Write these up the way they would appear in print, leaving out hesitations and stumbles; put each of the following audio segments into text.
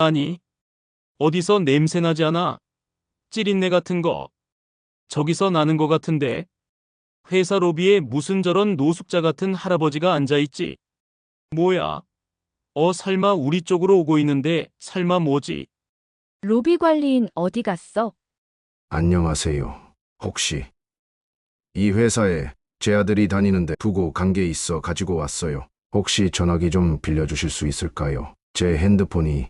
아니, 어디서 냄새 나지 않아? 찌린내 같은 거. 저기서 나는 거 같은데. 회사 로비에 무슨 저런 노숙자 같은 할아버지가 앉아있지? 뭐야? 설마 우리 쪽으로 오고 있는데 설마 뭐지? 로비 관리인 어디 갔어? 안녕하세요. 혹시 이 회사에 제 아들이 다니는데 두고 간 게 있어 가지고 왔어요. 혹시 전화기 좀 빌려주실 수 있을까요? 제 핸드폰이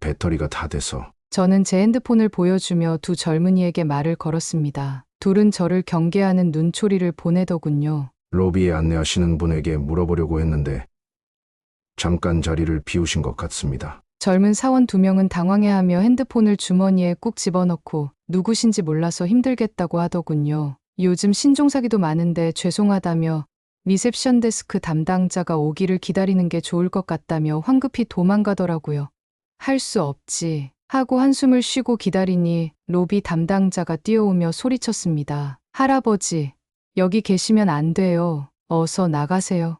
배터리가 다 돼서. 저는 제 핸드폰을 보여주며 두 젊은이에게 말을 걸었습니다. 둘은 저를 경계하는 눈초리를 보내더군요. 로비에 안내하시는 분에게 물어보려고 했는데 잠깐 자리를 비우신 것 같습니다. 젊은 사원 두 명은 당황해하며 핸드폰을 주머니에 꾹 집어넣고 누구신지 몰라서 힘들겠다고 하더군요. 요즘 신종사기도 많은데 죄송하다며 리셉션 데스크 담당자가 오기를 기다리는 게 좋을 것 같다며 황급히 도망가더라고요. 할 수 없지 하고 한숨을 쉬고 기다리니 로비 담당자가 뛰어오며 소리쳤습니다. 할아버지, 여기 계시면 안 돼요. 어서 나가세요.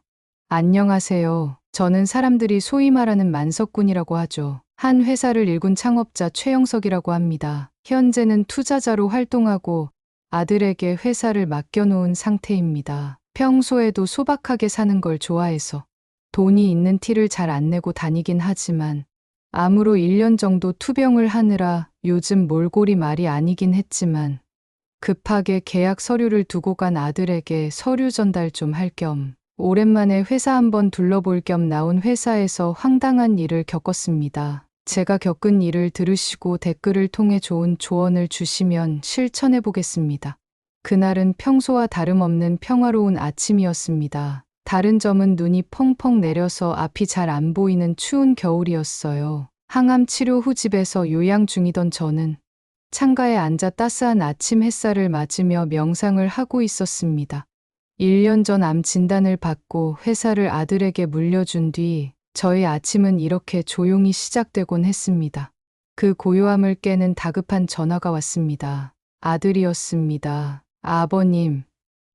안녕하세요. 저는 사람들이 소위 말하는 만석군이라고 하죠. 한 회사를 일군 창업자 최영석이라고 합니다. 현재는 투자자로 활동하고 아들에게 회사를 맡겨놓은 상태입니다. 평소에도 소박하게 사는 걸 좋아해서 돈이 있는 티를 잘 안 내고 다니긴 하지만 암으로 1년 정도 투병을 하느라 요즘 몰골이 말이 아니긴 했지만 급하게 계약 서류를 두고 간 아들에게 서류 전달 좀 할 겸 오랜만에 회사 한번 둘러볼 겸 나온 회사에서 황당한 일을 겪었습니다. 제가 겪은 일을 들으시고 댓글을 통해 좋은 조언을 주시면 실천해 보겠습니다. 그날은 평소와 다름없는 평화로운 아침이었습니다. 다른 점은 눈이 펑펑 내려서 앞이 잘 안 보이는 추운 겨울이었어요. 항암 치료 후 집에서 요양 중이던 저는 창가에 앉아 따스한 아침 햇살을 맞으며 명상을 하고 있었습니다. 1년 전 암 진단을 받고 회사를 아들에게 물려준 뒤 저의 아침은 이렇게 조용히 시작되곤 했습니다. 그 고요함을 깨는 다급한 전화가 왔습니다. 아들이었습니다. 아버님,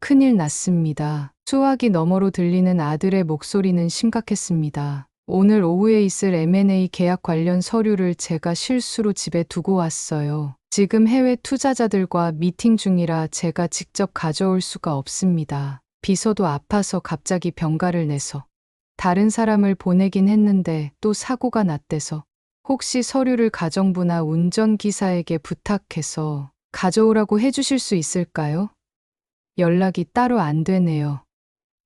큰일 났습니다. 수화기 너머로 들리는 아들의 목소리는 심각했습니다. 오늘 오후에 있을 M&A 계약 관련 서류를 제가 실수로 집에 두고 왔어요. 지금 해외 투자자들과 미팅 중이라 제가 직접 가져올 수가 없습니다. 비서도 아파서 갑자기 병가를 내서 다른 사람을 보내긴 했는데 또 사고가 났대서 혹시 서류를 가정부나 운전기사에게 부탁해서 가져오라고 해주실 수 있을까요? 연락이 따로 안 되네요.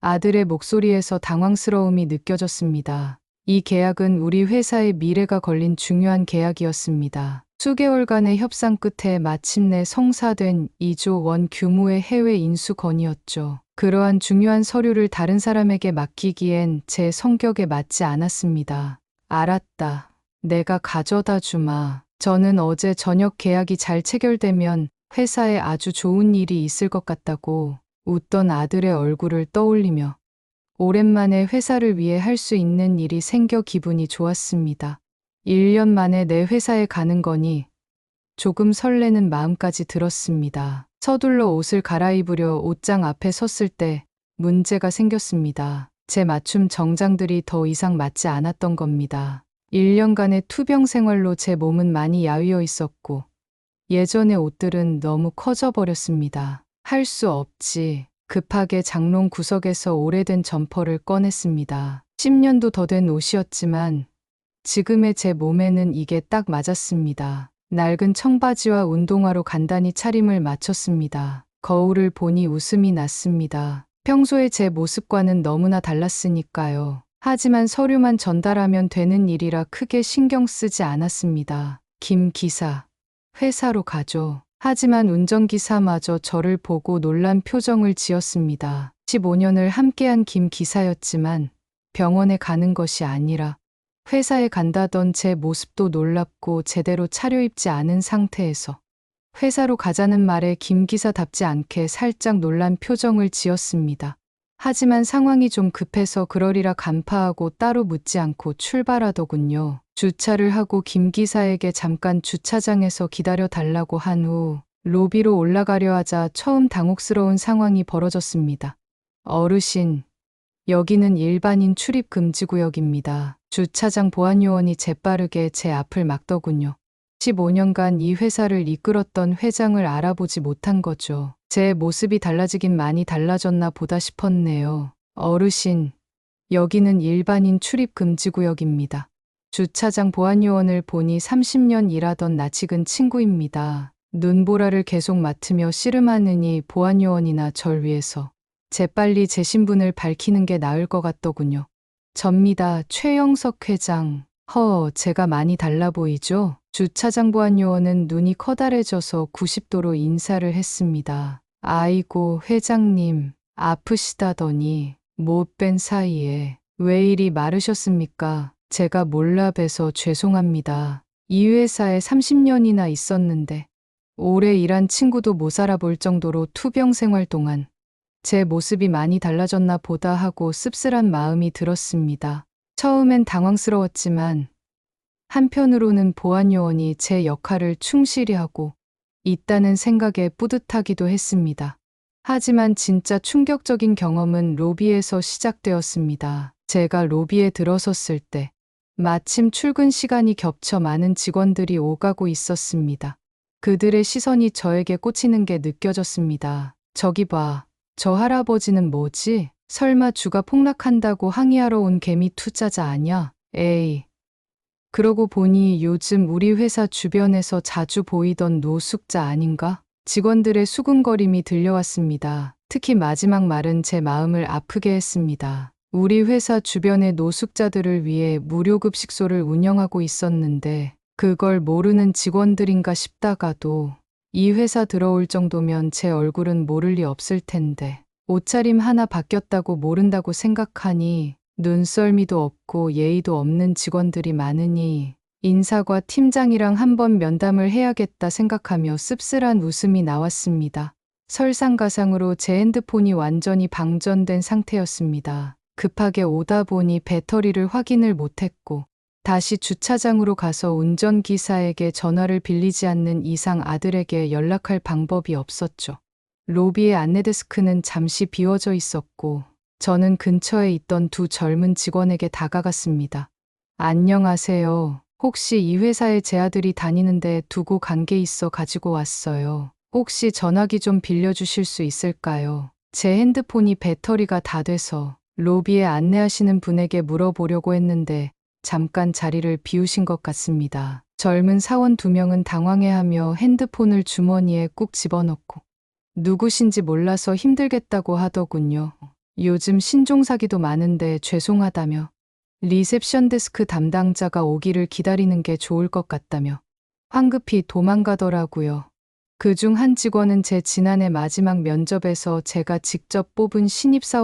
아들의 목소리에서 당황스러움이 느껴졌습니다. 이 계약은 우리 회사의 미래가 걸린 중요한 계약이었습니다. 수개월간의 협상 끝에 마침내 성사된 2조 원 규모의 해외 인수 건이었죠. 그러한 중요한 서류를 다른 사람에게 맡기기엔 제 성격에 맞지 않았습니다. 알았다. 내가 가져다 주마. 저는 어제 저녁 계약이 잘 체결되면 회사에 아주 좋은 일이 있을 것 같다고 웃던 아들의 얼굴을 떠올리며 오랜만에 회사를 위해 할 수 있는 일이 생겨 기분이 좋았습니다. 1년 만에 내 회사에 가는 거니 조금 설레는 마음까지 들었습니다. 서둘러 옷을 갈아입으려 옷장 앞에 섰을 때 문제가 생겼습니다. 제 맞춤 정장들이 더 이상 맞지 않았던 겁니다. 1년간의 투병 생활로 제 몸은 많이 야위어 있었고 예전의 옷들은 너무 커져 버렸습니다. 할 수 없지. 급하게 장롱 구석에서 오래된 점퍼를 꺼냈습니다. 10년도 더 된 옷이었지만 지금의 제 몸에는 이게 딱 맞았습니다. 낡은 청바지와 운동화로 간단히 차림을 마쳤습니다. 거울을 보니 웃음이 났습니다. 평소의 제 모습과는 너무나 달랐으니까요. 하지만 서류만 전달하면 되는 일이라 크게 신경 쓰지 않았습니다. 김 기사, 회사로 가죠. 하지만 운전기사마저 저를 보고 놀란 표정을 지었습니다. 15년을 함께한 김 기사였지만 병원에 가는 것이 아니라 회사에 간다던 제 모습도 놀랍고 제대로 차려입지 않은 상태에서 회사로 가자는 말에 김 기사답지 않게 살짝 놀란 표정을 지었습니다. 하지만 상황이 좀 급해서 그러리라 간파하고 따로 묻지 않고 출발하더군요. 주차를 하고 김 기사에게 잠깐 주차장에서 기다려 달라고 한 후 로비로 올라가려 하자 처음 당혹스러운 상황이 벌어졌습니다. 어르신, 여기는 일반인 출입 금지 구역입니다. 주차장 보안요원이 재빠르게 제 앞을 막더군요. 15년간 이 회사를 이끌었던 회장을 알아보지 못한 거죠. 제 모습이 달라지긴 많이 달라졌나 보다 싶었네요. 어르신, 여기는 일반인 출입 금지 구역입니다. 주차장 보안요원을 보니 30년 일하던 낯익은 친구입니다. 눈보라를 계속 맡으며 씨름하느니 보안요원이나 절 위해서 재빨리 제 신분을 밝히는 게 나을 것 같더군요. 접니다. 최영석 회장. 제가 많이 달라 보이죠? 주차장 보안요원은 눈이 커다래져서 90도로 인사를 했습니다. 아이고, 회장님, 아프시다더니 못 뵌 사이에 왜 이리 마르셨습니까? 제가 몰라 뵈서 죄송합니다. 이 회사에 30년이나 있었는데 오래 일한 친구도 못 알아볼 정도로 투병 생활 동안 제 모습이 많이 달라졌나 보다 하고 씁쓸한 마음이 들었습니다. 처음엔 당황스러웠지만 한편으로는 보안요원이 제 역할을 충실히 하고 있다는 생각에 뿌듯하기도 했습니다. 하지만 진짜 충격적인 경험은 로비에서 시작되었습니다. 제가 로비에 들어섰을 때 마침 출근 시간이 겹쳐 많은 직원들이 오가고 있었습니다. 그들의 시선이 저에게 꽂히는 게 느껴졌습니다. 저기 봐, 저 할아버지는 뭐지? 설마 주가 폭락한다고 항의하러 온 개미 투자자 아냐? 에이. 그러고 보니 요즘 우리 회사 주변에서 자주 보이던 노숙자 아닌가? 직원들의 수군거림이 들려왔습니다. 특히 마지막 말은 제 마음을 아프게 했습니다. 우리 회사 주변의 노숙자들을 위해 무료급식소를 운영하고 있었는데 그걸 모르는 직원들인가 싶다가도 이 회사 들어올 정도면 제 얼굴은 모를 리 없을 텐데 옷차림 하나 바뀌었다고 모른다고 생각하니 눈썰미도 없고 예의도 없는 직원들이 많으니 인사과 팀장이랑 한번 면담을 해야겠다 생각하며 씁쓸한 웃음이 나왔습니다. 설상가상으로 제 핸드폰이 완전히 방전된 상태였습니다. 급하게 오다 보니 배터리를 확인을 못했고 다시 주차장으로 가서 운전기사에게 전화를 빌리지 않는 이상 아들에게 연락할 방법이 없었죠. 로비의 안내데스크는 잠시 비워져 있었고 저는 근처에 있던 두 젊은 직원에게 다가갔습니다. 안녕하세요. 혹시 이 회사에 제 아들이 다니는데 두고 간 게 있어 가지고 왔어요. 혹시 전화기 좀 빌려주실 수 있을까요? 제 핸드폰이 배터리가 다 돼서 로비에 안내하시는 분에게 물어보려고 했는데 잠깐 자리를 비우신 것 같습니다. 젊은 사원 2명은 당황해하며 핸드폰을 주머니에 꾹 집어넣고 누구신지 몰라서 힘들겠다고 하더군요. 요즘 신종사기도 많은데 죄송하다며 리셉션 데스크 담당자가 오기를 기다리는 게 좋을 것 같다며 황급히 도망가더라고요. 그중 한 직원은 제 지난해 마지막 면접에서 제가 직접 뽑은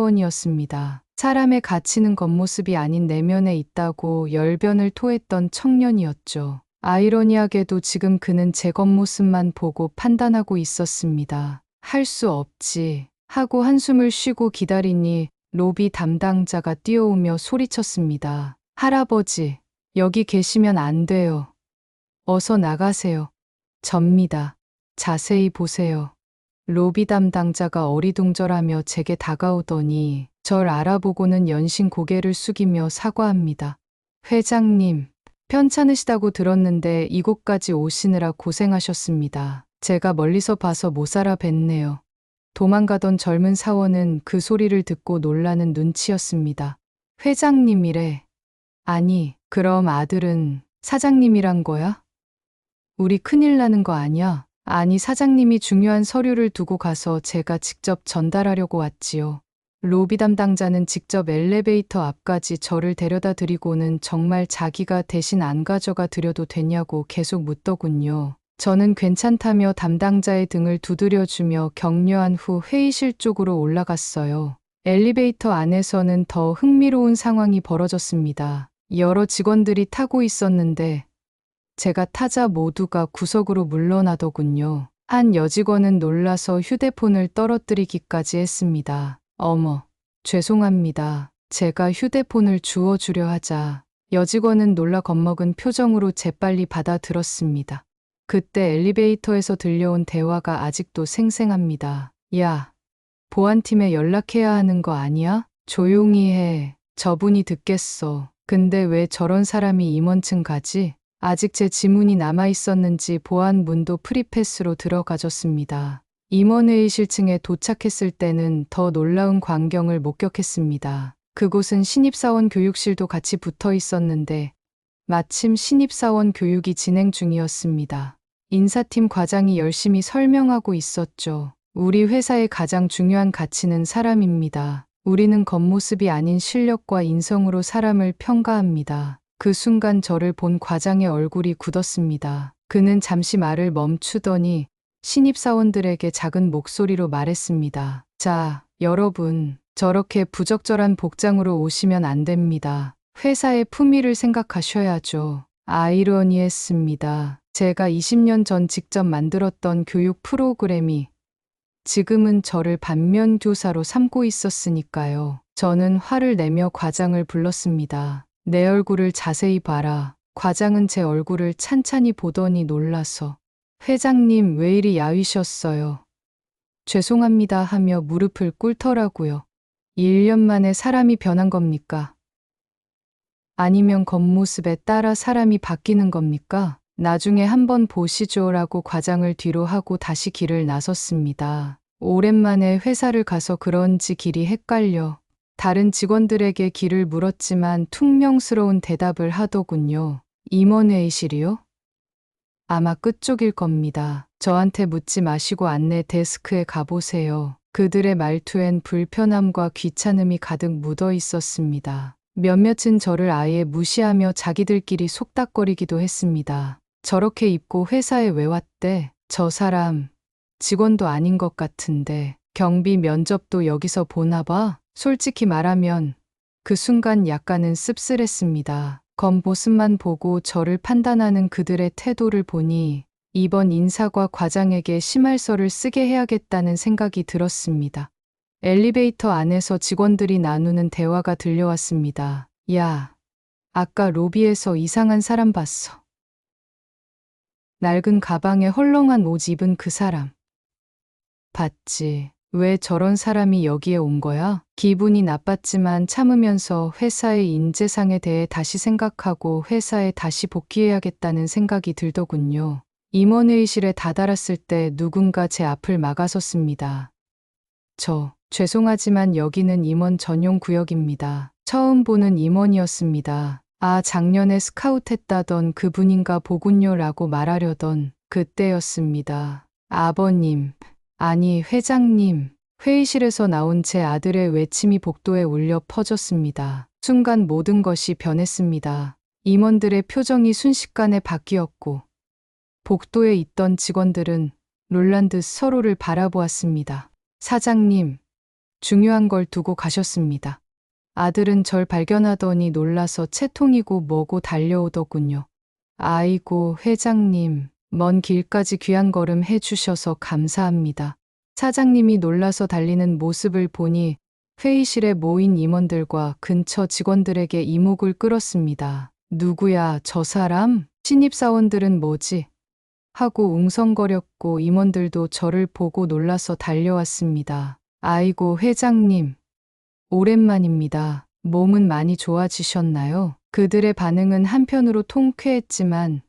신입사원이었습니다. 사람의 가치는 겉모습이 아닌 내면에 있다고 열변을 토했던 청년이었죠. 아이러니하게도 지금 그는 제 겉모습만 보고 판단하고 있었습니다. 할 수 없지 하고 한숨을 쉬고 기다리니 로비 담당자가 뛰어오며 소리쳤습니다. 할아버지, 여기 계시면 안 돼요. 어서 나가세요. 접니다. 자세히 보세요. 로비 담당자가 어리둥절하며 제게 다가오더니 절 알아보고는 연신 고개를 숙이며 사과합니다. 회장님, 편찮으시다고 들었는데 이곳까지 오시느라 고생하셨습니다. 제가 멀리서 봐서 못 알아뵀네요. 도망가던 젊은 사원은 그 소리를 듣고 놀라는 눈치였습니다. 회장님이래. 아니, 그럼 아들은 사장님이란 거야? 우리 큰일 나는 거 아니야? 아니, 사장님이 중요한 서류를 두고 가서 제가 직접 전달하려고 왔지요. 로비 담당자는 직접 엘리베이터 앞까지 저를 데려다 드리고는 정말 자기가 대신 안 가져가 드려도 되냐고 계속 묻더군요. 저는 괜찮다며 담당자의 등을 두드려주며 격려한 후 회의실 쪽으로 올라갔어요. 엘리베이터 안에서는 더 흥미로운 상황이 벌어졌습니다. 여러 직원들이 타고 있었는데 제가 타자 모두가 구석으로 물러나더군요. 한 여직원은 놀라서 휴대폰을 떨어뜨리기까지 했습니다. 어머, 죄송합니다. 제가 휴대폰을 주워주려 하자 여직원은 놀라 겁먹은 표정으로 재빨리 받아들었습니다. 그때 엘리베이터에서 들려온 대화가 아직도 생생합니다. 야, 보안팀에 연락해야 하는 거 아니야? 조용히 해. 저분이 듣겠어. 근데 왜 저런 사람이 임원층 가지? 아직 제 지문이 남아 있었는지 보안 문도 프리패스로 들어가졌습니다. 임원회의실층에 도착했을 때는 더 놀라운 광경을 목격했습니다. 그곳은 신입사원 교육실도 같이 붙어 있었는데 마침 신입사원 교육이 진행 중이었습니다. 인사팀 과장이 열심히 설명하고 있었죠. 우리 회사의 가장 중요한 가치는 사람입니다. 우리는 겉모습이 아닌 실력과 인성으로 사람을 평가합니다. 그 순간 저를 본 과장의 얼굴이 굳었습니다. 그는 잠시 말을 멈추더니 신입사원들에게 작은 목소리로 말했습니다. 자, 여러분, 저렇게 부적절한 복장으로 오시면 안 됩니다. 회사의 품위를 생각하셔야죠. 아이러니했습니다. 제가 20년 전 직접 만들었던 교육 프로그램이 지금은 저를 반면 교사로 삼고 있었으니까요. 저는 화를 내며 과장을 불렀습니다. 내 얼굴을 자세히 봐라. 과장은 제 얼굴을 찬찬히 보더니 놀라서 회장님 왜 이리 야위셨어요? 죄송합니다 하며 무릎을 꿇더라고요. 1년 만에 사람이 변한 겁니까? 아니면 겉모습에 따라 사람이 바뀌는 겁니까? 나중에 한번 보시죠라고 과장을 뒤로 하고 다시 길을 나섰습니다. 오랜만에 회사를 가서 그런지 길이 헷갈려 다른 직원들에게 길을 물었지만 퉁명스러운 대답을 하더군요. 임원회의실이요? 아마 끝쪽일 겁니다. 저한테 묻지 마시고 안내 데스크에 가보세요. 그들의 말투엔 불편함과 귀찮음이 가득 묻어 있었습니다. 몇몇은 저를 아예 무시하며 자기들끼리 속닥거리기도 했습니다. 저렇게 입고 회사에 왜 왔대? 저 사람 직원도 아닌 것 같은데 경비 면접도 여기서 보나 봐? 솔직히 말하면 그 순간 약간은 씁쓸했습니다. 겉모습만 보고 저를 판단하는 그들의 태도를 보니 이번 인사과 과장에게 심할서를 쓰게 해야겠다는 생각이 들었습니다. 엘리베이터 안에서 직원들이 나누는 대화가 들려왔습니다. 야, 아까 로비에서 이상한 사람 봤어. 낡은 가방에 헐렁한 옷 입은 그 사람. 봤지. 왜 저런 사람이 여기에 온 거야? 기분이 나빴지만 참으면서 회사의 인재상에 대해 다시 생각하고 회사에 다시 복귀해야겠다는 생각이 들더군요. 임원회의실에 다다랐을 때 누군가 제 앞을 막아섰습니다. 죄송하지만 여기는 임원 전용 구역입니다. 처음 보는 임원이었습니다. 아, 작년에 스카웃했다던 그분인가 보군요 라고 말하려던 그때였습니다. 아버님, 아니 회장님. 회의실에서 나온 제 아들의 외침이 복도에 울려 퍼졌습니다. 순간 모든 것이 변했습니다. 임원들의 표정이 순식간에 바뀌었고 복도에 있던 직원들은 놀란 듯 서로를 바라보았습니다. 사장님, 중요한 걸 두고 가셨습니다. 아들은 절 발견하더니 놀라서 채통이고 뭐고 달려오더군요. 아이고 회장님, 먼 길까지 귀한 걸음 해주셔서 감사합니다. 사장님이 놀라서 달리는 모습을 보니 회의실에 모인 임원들과 근처 직원들에게 이목을 끌었습니다. 누구야 저 사람? 신입사원들은 뭐지? 하고 웅성거렸고 임원들도 저를 보고 놀라서 달려왔습니다. 아이고 회장님, 오랜만입니다. 몸은 많이 좋아지셨나요? 그들의 반응은 한편으로 통쾌했지만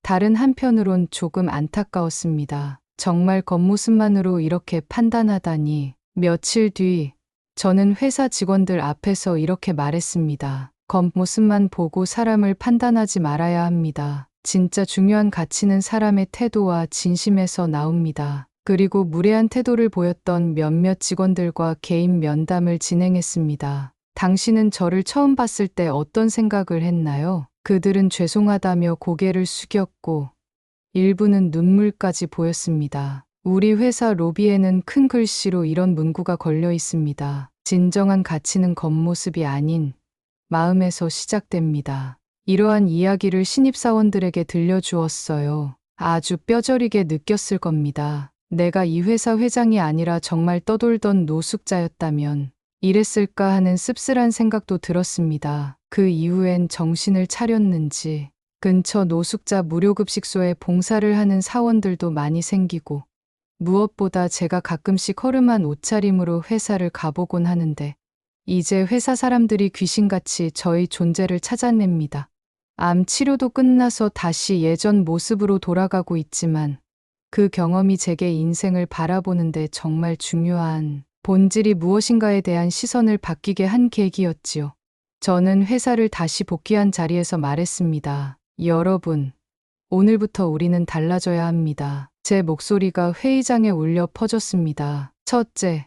다른 한편으론 조금 안타까웠습니다. 정말 겉모습만으로 이렇게 판단하다니. 며칠 뒤 저는 회사 직원들 앞에서 이렇게 말했습니다. 겉모습만 보고 사람을 판단하지 말아야 합니다. 진짜 중요한 가치는 사람의 태도와 진심에서 나옵니다. 그리고 무례한 태도를 보였던 몇몇 직원들과 개인 면담을 진행했습니다. 당신은 저를 처음 봤을 때 어떤 생각을 했나요? 그들은 죄송하다며 고개를 숙였고 일부는 눈물까지 보였습니다. 우리 회사 로비에는 큰 글씨로 이런 문구가 걸려 있습니다. 진정한 가치는 겉모습이 아닌 마음에서 시작됩니다. 이러한 이야기를 신입사원들에게 들려주었어요. 아주 뼈저리게 느꼈을 겁니다. 내가 이 회사 회장이 아니라 정말 떠돌던 노숙자였다면 이랬을까 하는 씁쓸한 생각도 들었습니다. 그 이후엔 정신을 차렸는지 근처 노숙자 무료급식소에 봉사를 하는 사원들도 많이 생기고 무엇보다 제가 가끔씩 허름한 옷차림으로 회사를 가보곤 하는데 이제 회사 사람들이 귀신같이 저희 존재를 찾아냅니다. 암 치료도 끝나서 다시 예전 모습으로 돌아가고 있지만 그 경험이 제게 인생을 바라보는데 정말 중요한 본질이 무엇인가에 대한 시선을 바뀌게 한 계기였지요. 저는 회사를 다시 복귀한 자리에서 말했습니다. 여러분, 오늘부터 우리는 달라져야 합니다. 제 목소리가 회의장에 울려 퍼졌습니다. 첫째,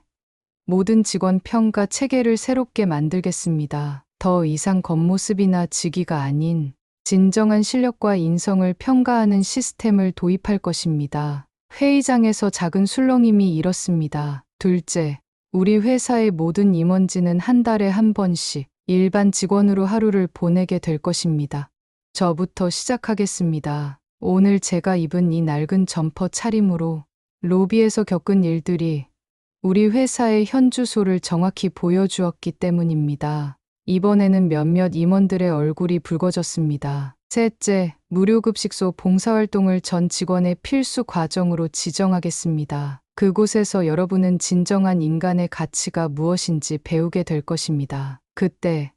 모든 직원 평가 체계를 새롭게 만들겠습니다. 더 이상 겉모습이나 직위가 아닌 진정한 실력과 인성을 평가하는 시스템을 도입할 것입니다. 회의장에서 작은 술렁임이 일었습니다. 둘째, 우리 회사의 모든 임원진은 한 달에 한 번씩 일반 직원으로 하루를 보내게 될 것입니다. 저부터 시작하겠습니다. 오늘 제가 입은 이 낡은 점퍼 차림으로 로비에서 겪은 일들이 우리 회사의 현 주소를 정확히 보여주었기 때문입니다. 이번에는 몇몇 임원들의 얼굴이 붉어졌습니다. 셋째, 무료급식소 봉사활동을 전 직원의 필수 과정으로 지정하겠습니다. 그곳에서 여러분은 진정한 인간의 가치가 무엇인지 배우게 될 것입니다. 그때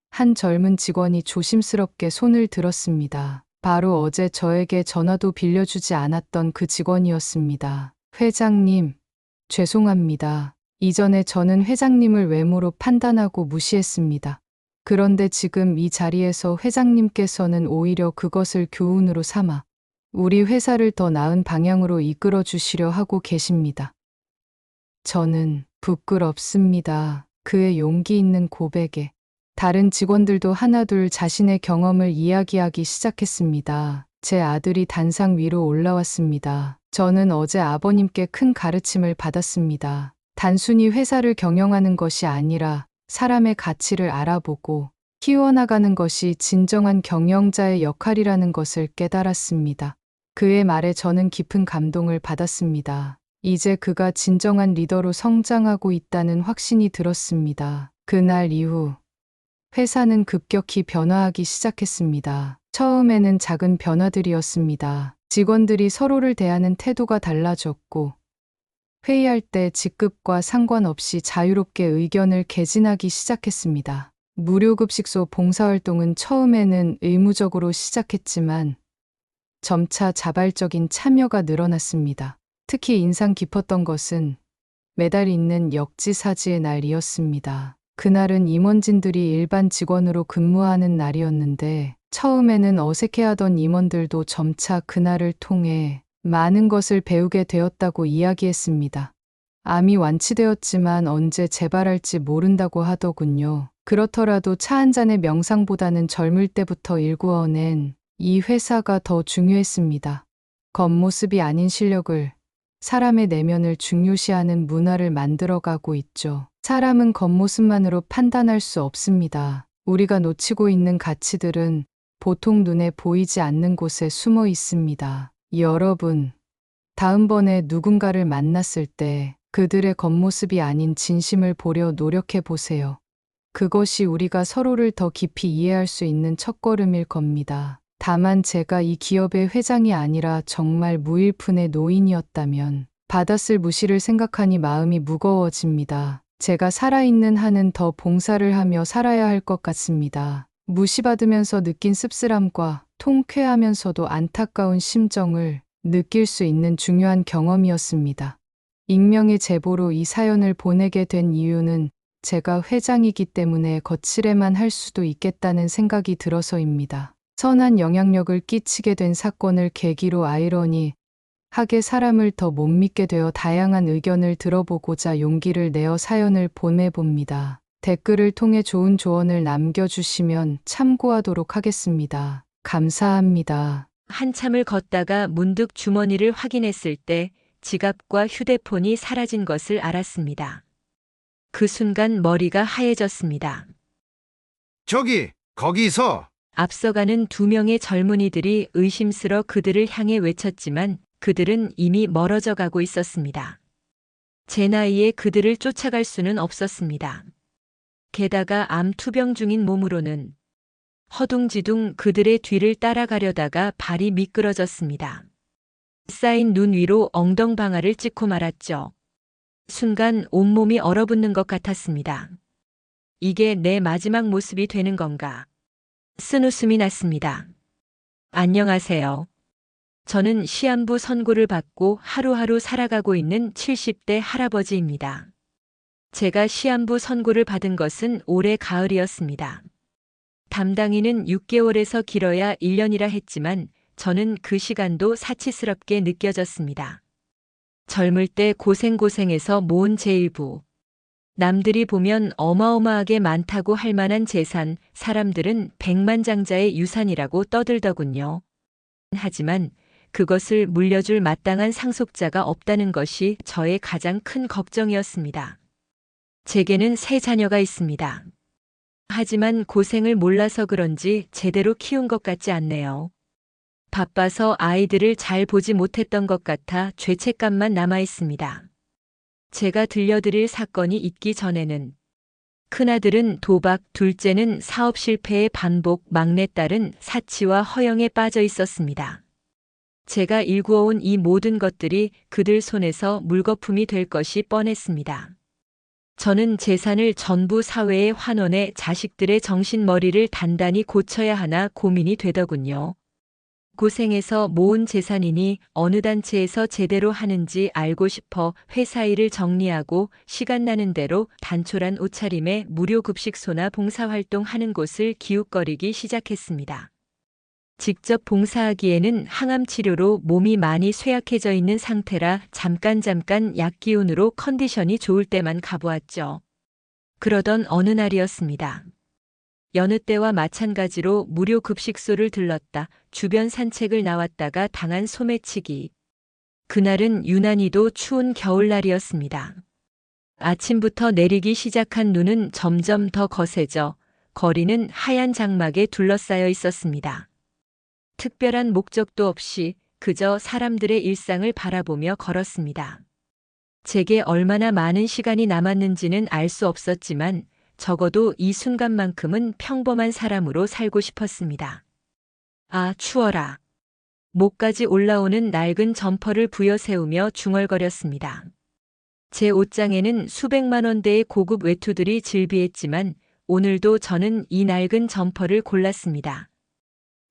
한 젊은 직원이 조심스럽게 손을 들었습니다. 바로 어제 저에게 전화도 빌려주지 않았던 그 직원이었습니다. 회장님, 죄송합니다. 이전에 저는 회장님을 외모로 판단하고 무시했습니다. 그런데 지금 이 자리에서 회장님께서는 오히려 그것을 교훈으로 삼아 우리 회사를 더 나은 방향으로 이끌어 주시려 하고 계십니다. 저는 부끄럽습니다. 그의 용기 있는 고백에 다른 직원들도 하나둘 자신의 경험을 이야기하기 시작했습니다. 제 아들이 단상 위로 올라왔습니다. 저는 어제 아버님께 큰 가르침을 받았습니다. 단순히 회사를 경영하는 것이 아니라 사람의 가치를 알아보고 키워나가는 것이 진정한 경영자의 역할이라는 것을 깨달았습니다. 그의 말에 저는 깊은 감동을 받았습니다. 이제 그가 진정한 리더로 성장하고 있다는 확신이 들었습니다. 그날 이후 회사는 급격히 변화하기 시작했습니다. 처음에는 작은 변화들이었습니다. 직원들이 서로를 대하는 태도가 달라졌고 회의할 때 직급과 상관없이 자유롭게 의견을 개진하기 시작했습니다. 무료급식소 봉사활동은 처음에는 의무적으로 시작했지만 점차 자발적인 참여가 늘어났습니다. 특히 인상 깊었던 것은 매달 있는 역지사지의 날이었습니다. 그날은 임원진들이 일반 직원으로 근무하는 날이었는데 처음에는 어색해하던 임원들도 점차 그날을 통해 많은 것을 배우게 되었다고 이야기했습니다. 암이 완치되었지만 언제 재발할지 모른다고 하더군요. 그렇더라도 차 한 잔의 명상보다는 젊을 때부터 일구어낸 이 회사가 더 중요했습니다. 겉모습이 아닌 실력을, 사람의 내면을 중요시하는 문화를 만들어가고 있죠. 사람은 겉모습만으로 판단할 수 없습니다. 우리가 놓치고 있는 가치들은 보통 눈에 보이지 않는 곳에 숨어 있습니다. 여러분, 다음번에 누군가를 만났을 때 그들의 겉모습이 아닌 진심을 보려 노력해 보세요. 그것이 우리가 서로를 더 깊이 이해할 수 있는 첫걸음일 겁니다. 다만 제가 이 기업의 회장이 아니라 정말 무일푼의 노인이었다면 받았을 무시를 생각하니 마음이 무거워집니다. 제가 살아있는 한은 더 봉사를 하며 살아야 할 것 같습니다. 무시받으면서 느낀 씁쓸함과 통쾌하면서도 안타까운 심정을 느낄 수 있는 중요한 경험이었습니다. 익명의 제보로 이 사연을 보내게 된 이유는 제가 회장이기 때문에 거칠에만 할 수도 있겠다는 생각이 들어서입니다. 선한 영향력을 끼치게 된 사건을 계기로 아이러니하게 사람을 더 못 믿게 되어 다양한 의견을 들어보고자 용기를 내어 사연을 보내봅니다. 댓글을 통해 좋은 조언을 남겨주시면 참고하도록 하겠습니다. 감사합니다. 한참을 걷다가 문득 주머니를 확인했을 때 지갑과 휴대폰이 사라진 것을 알았습니다. 그 순간 머리가 하얘졌습니다. 저기, 거기서! 앞서가는 두 명의 젊은이들이 의심스러 그들을 향해 외쳤지만 그들은 이미 멀어져 가고 있었습니다. 제 나이에 그들을 쫓아갈 수는 없었습니다. 게다가 암 투병 중인 몸으로는 허둥지둥 그들의 뒤를 따라가려다가 발이 미끄러졌습니다. 쌓인 눈 위로 엉덩방아를 찍고 말았죠. 순간 온몸이 얼어붙는 것 같았습니다. 이게 내 마지막 모습이 되는 건가? 쓴웃음이 났습니다. 안녕하세요. 저는 시한부 선고를 받고 하루하루 살아가고 있는 70대 할아버지입니다. 제가 시한부 선고를 받은 것은 올해 가을이었습니다. 담당인은 6개월에서 길어야 1년이라 했지만 저는 그 시간도 사치스럽게 느껴졌습니다. 젊을 때 고생해서 모은 제 일부. 남들이 보면 어마어마하게 많다고 할 만한 재산, 사람들은 백만장자의 유산이라고 떠들더군요. 하지만 그것을 물려줄 마땅한 상속자가 없다는 것이 저의 가장 큰 걱정이었습니다. 제게는 3자녀가 있습니다. 하지만 고생을 몰라서 그런지 제대로 키운 것 같지 않네요. 바빠서 아이들을 잘 보지 못했던 것 같아 죄책감만 남아 있습니다. 제가 들려드릴 사건이 있기 전에는 큰아들은 도박, 둘째는 사업 실패의 반복, 막내딸은 사치와 허영에 빠져 있었습니다. 제가 일구어온 이 모든 것들이 그들 손에서 물거품이 될 것이 뻔했습니다. 저는 재산을 전부 사회에 환원해 자식들의 정신머리를 단단히 고쳐야 하나 고민이 되더군요. 고생해서 모은 재산이니 어느 단체에서 제대로 하는지 알고 싶어 회사 일을 정리하고 시간 나는 대로 단촐한 옷차림에 무료 급식소나 봉사활동 하는 곳을 기웃거리기 시작했습니다. 직접 봉사하기에는 항암 치료로 몸이 많이 쇠약해져 있는 상태라 잠깐 약 기운으로 컨디션이 좋을 때만 가보았죠. 그러던 어느 날이었습니다. 여느 때와 마찬가지로 무료 급식소를 들렀다 주변 산책을 나왔다가 당한 소매치기. 그날은 유난히도 추운 겨울날이었습니다. 아침부터 내리기 시작한 눈은 점점 더 거세져 거리는 하얀 장막에 둘러싸여 있었습니다. 특별한 목적도 없이 그저 사람들의 일상을 바라보며 걸었습니다. 제게 얼마나 많은 시간이 남았는지는 알 수 없었지만 적어도 이 순간만큼은 평범한 사람으로 살고 싶었습니다. 아, 추워라. 목까지 올라오는 낡은 점퍼를 부여세우며 중얼거렸습니다. 제 옷장에는 수백만 원대의 고급 외투들이 즐비했지만 오늘도 저는 이 낡은 점퍼를 골랐습니다.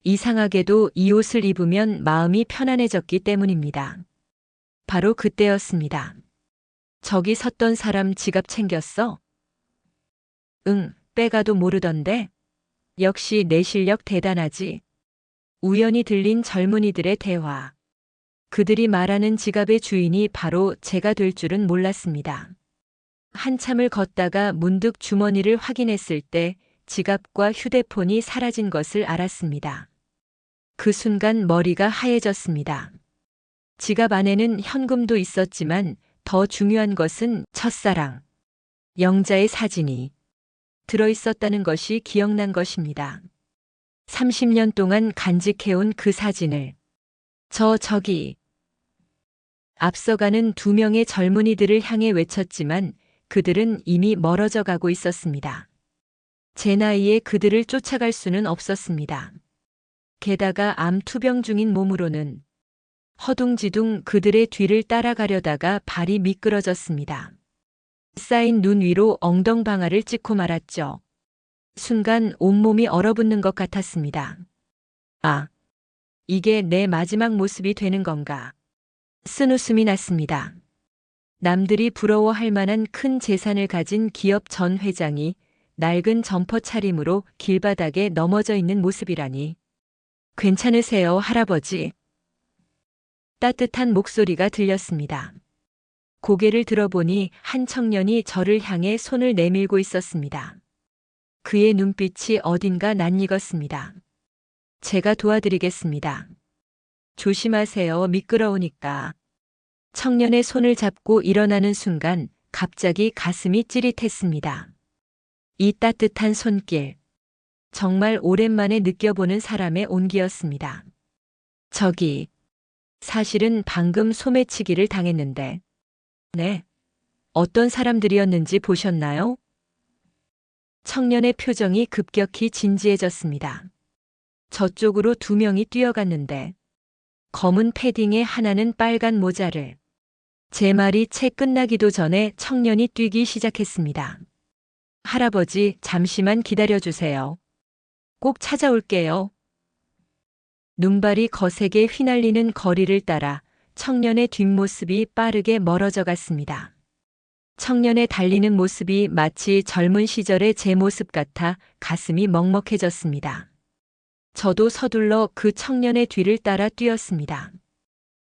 이상하게도 이 옷을 입으면 마음이 편안해졌기 때문입니다. 바로 그때였습니다. 저기 섰던 사람 지갑 챙겼어? 응, 빼가도 모르던데. 역시 내 실력 대단하지. 우연히 들린 젊은이들의 대화. 그들이 말하는 지갑의 주인이 바로 제가 될 줄은 몰랐습니다. 한참을 걷다가 문득 주머니를 확인했을 때 지갑과 휴대폰이 사라진 것을 알았습니다. 그 순간 머리가 하얘졌습니다. 지갑 안에는 현금도 있었지만 더 중요한 것은 첫사랑, 영자의 사진이 들어있었다는 것이 기억난 것입니다. 30년 동안 간직해온 그 사진을 저기 앞서가는 2명의 젊은이들을 향해 외쳤지만 그들은 이미 멀어져 가고 있었습니다. 제 나이에 그들을 쫓아갈 수는 없었습니다. 게다가 암 투병 중인 몸으로는 허둥지둥 그들의 뒤를 따라가려다가 발이 미끄러졌습니다. 쌓인 눈 위로 엉덩방아를 찍고 말았죠. 순간 온몸이 얼어붙는 것 같았습니다. 아, 이게 내 마지막 모습이 되는 건가? 쓴웃음이 났습니다. 남들이 부러워할 만한 큰 재산을 가진 기업 전 회장이 낡은 점퍼 차림으로 길바닥에 넘어져 있는 모습이라니. 괜찮으세요, 할아버지? 따뜻한 목소리가 들렸습니다. 고개를 들어보니 한 청년이 저를 향해 손을 내밀고 있었습니다. 그의 눈빛이 어딘가 낯익었습니다. 제가 도와드리겠습니다. 조심하세요, 미끄러우니까. 청년의 손을 잡고 일어나는 순간 갑자기 가슴이 찌릿했습니다. 이 따뜻한 손길. 정말 오랜만에 느껴보는 사람의 온기였습니다. 저기, 사실은 방금 소매치기를 당했는데. 네. 어떤 사람들이었는지 보셨나요? 청년의 표정이 급격히 진지해졌습니다. 저쪽으로 2명이 뛰어갔는데 검은 패딩에 하나는 빨간 모자를. 제 말이 채 끝나기도 전에 청년이 뛰기 시작했습니다. 할아버지, 잠시만 기다려주세요. 꼭 찾아올게요. 눈발이 거세게 휘날리는 거리를 따라 청년의 뒷모습이 빠르게 멀어져 갔습니다. 청년의 달리는 모습이 마치 젊은 시절의 제 모습 같아 가슴이 먹먹해졌습니다. 저도 서둘러 그 청년의 뒤를 따라 뛰었습니다.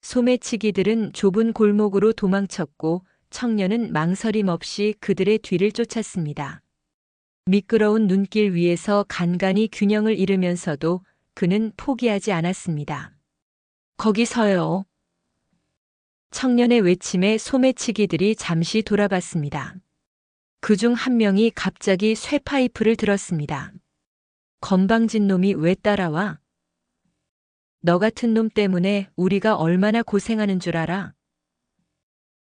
소매치기들은 좁은 골목으로 도망쳤고 청년은 망설임 없이 그들의 뒤를 쫓았습니다. 미끄러운 눈길 위에서 간간히 균형을 잃으면서도 그는 포기하지 않았습니다. 거기 서요. 청년의 외침에 소매치기들이 잠시 돌아봤습니다. 그중 한 명이 갑자기 쇠파이프를 들었습니다. 건방진 놈이 왜 따라와? 너 같은 놈 때문에 우리가 얼마나 고생하는 줄 알아?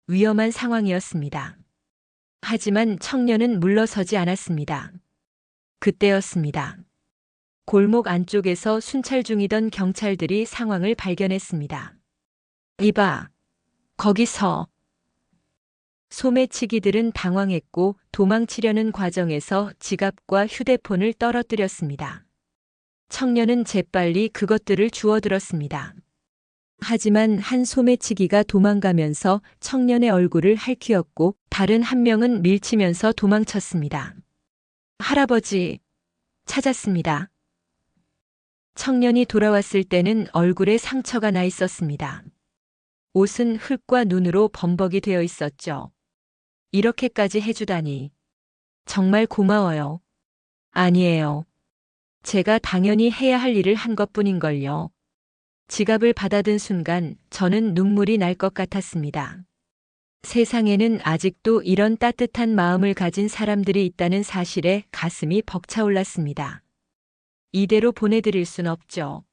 위험한 상황이었습니다. 하지만 청년은 물러서지 않았습니다. 그때였습니다. 골목 안쪽에서 순찰 중이던 경찰들이 상황을 발견했습니다. 이봐, 거기서. 소매치기들은 당황했고 도망치려는 과정에서 지갑과 휴대폰을 떨어뜨렸습니다. 청년은 재빨리 그것들을 주워들었습니다. 하지만 한 소매치기가 도망가면서 청년의 얼굴을 핥히었고 다른 한 명은 밀치면서 도망쳤습니다. 할아버지, 찾았습니다. 청년이 돌아왔을 때는 얼굴에 상처가 나 있었습니다. 옷은 흙과 눈으로 범벅이 되어 있었죠. 이렇게까지 해주다니. 정말 고마워요. 아니에요. 제가 당연히 해야 할 일을 한 것뿐인걸요. 지갑을 받아든 순간 저는 눈물이 날 것 같았습니다. 세상에는 아직도 이런 따뜻한 마음을 가진 사람들이 있다는 사실에 가슴이 벅차올랐습니다. 이대로 보내드릴 순 없죠.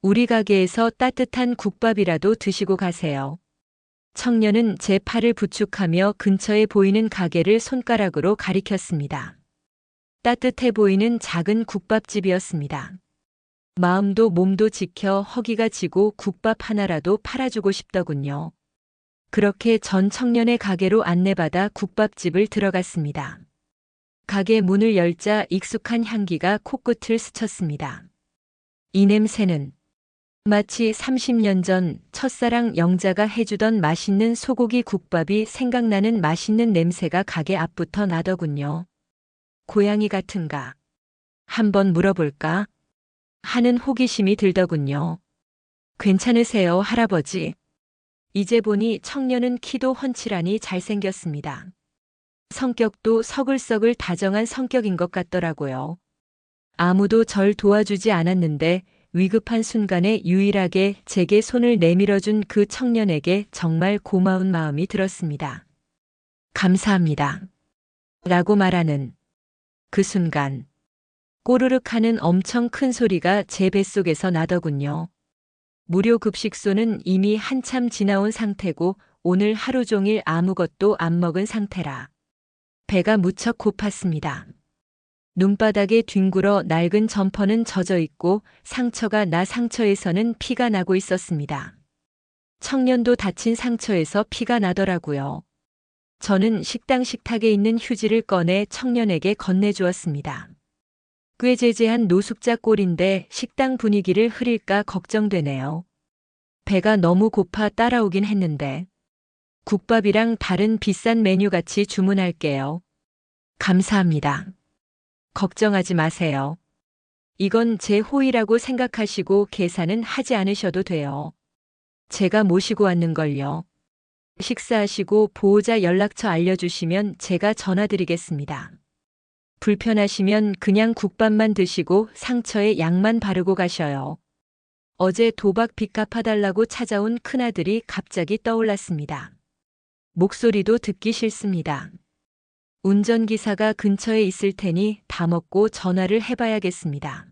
우리 가게에서 따뜻한 국밥이라도 드시고 가세요. 청년은 제 팔을 부축하며 근처에 보이는 가게를 손가락으로 가리켰습니다. 따뜻해 보이는 작은 국밥집이었습니다. 마음도 몸도 지켜 허기가 지고 국밥 하나라도 팔아주고 싶더군요. 그렇게 전 청년의 가게로 안내받아 국밥집을 들어갔습니다. 가게 문을 열자 익숙한 향기가 코끝을 스쳤습니다. 이 냄새는 마치 30년 전 첫사랑 영자가 해주던 맛있는 소고기 국밥이 생각나는 맛있는 냄새가 가게 앞부터 나더군요. 고양이 같은가? 한번 물어볼까? 하는 호기심이 들더군요. 괜찮으세요, 할아버지? 이제 보니 청년은 키도 훤칠하니 잘생겼습니다. 성격도 서글서글 다정한 성격인 것 같더라고요. 아무도 절 도와주지 않았는데 위급한 순간에 유일하게 제게 손을 내밀어준 그 청년에게 정말 고마운 마음이 들었습니다. 감사합니다. 라고 말하는 그 순간 꼬르륵 하는 엄청 큰 소리가 제 뱃속에서 나더군요. 무료 급식소는 이미 한참 지나온 상태고 오늘 하루 종일 아무것도 안 먹은 상태라 배가 무척 고팠습니다. 눈바닥에 뒹굴어 낡은 점퍼는 젖어 있고 상처가 나 상처에서는 피가 나고 있었습니다. 청년도 다친 상처에서 피가 나더라고요. 저는 식당 식탁에 있는 휴지를 꺼내 청년에게 건네주었습니다. 꾀죄죄한 노숙자 꼴인데 식당 분위기를 흐릴까 걱정되네요. 배가 너무 고파 따라오긴 했는데 국밥이랑 다른 비싼 메뉴 같이 주문할게요. 감사합니다. 걱정하지 마세요. 이건 제 호의라고 생각하시고 계산은 하지 않으셔도 돼요. 제가 모시고 왔는걸요. 식사하시고 보호자 연락처 알려주시면 제가 전화드리겠습니다. 불편하시면 그냥 국밥만 드시고 상처에 약만 바르고 가셔요. 어제 도박 빚 갚아달라고 찾아온 큰아들이 갑자기 떠올랐습니다. 목소리도 듣기 싫습니다. 운전기사가 근처에 있을 테니 다 먹고 전화를 해봐야겠습니다.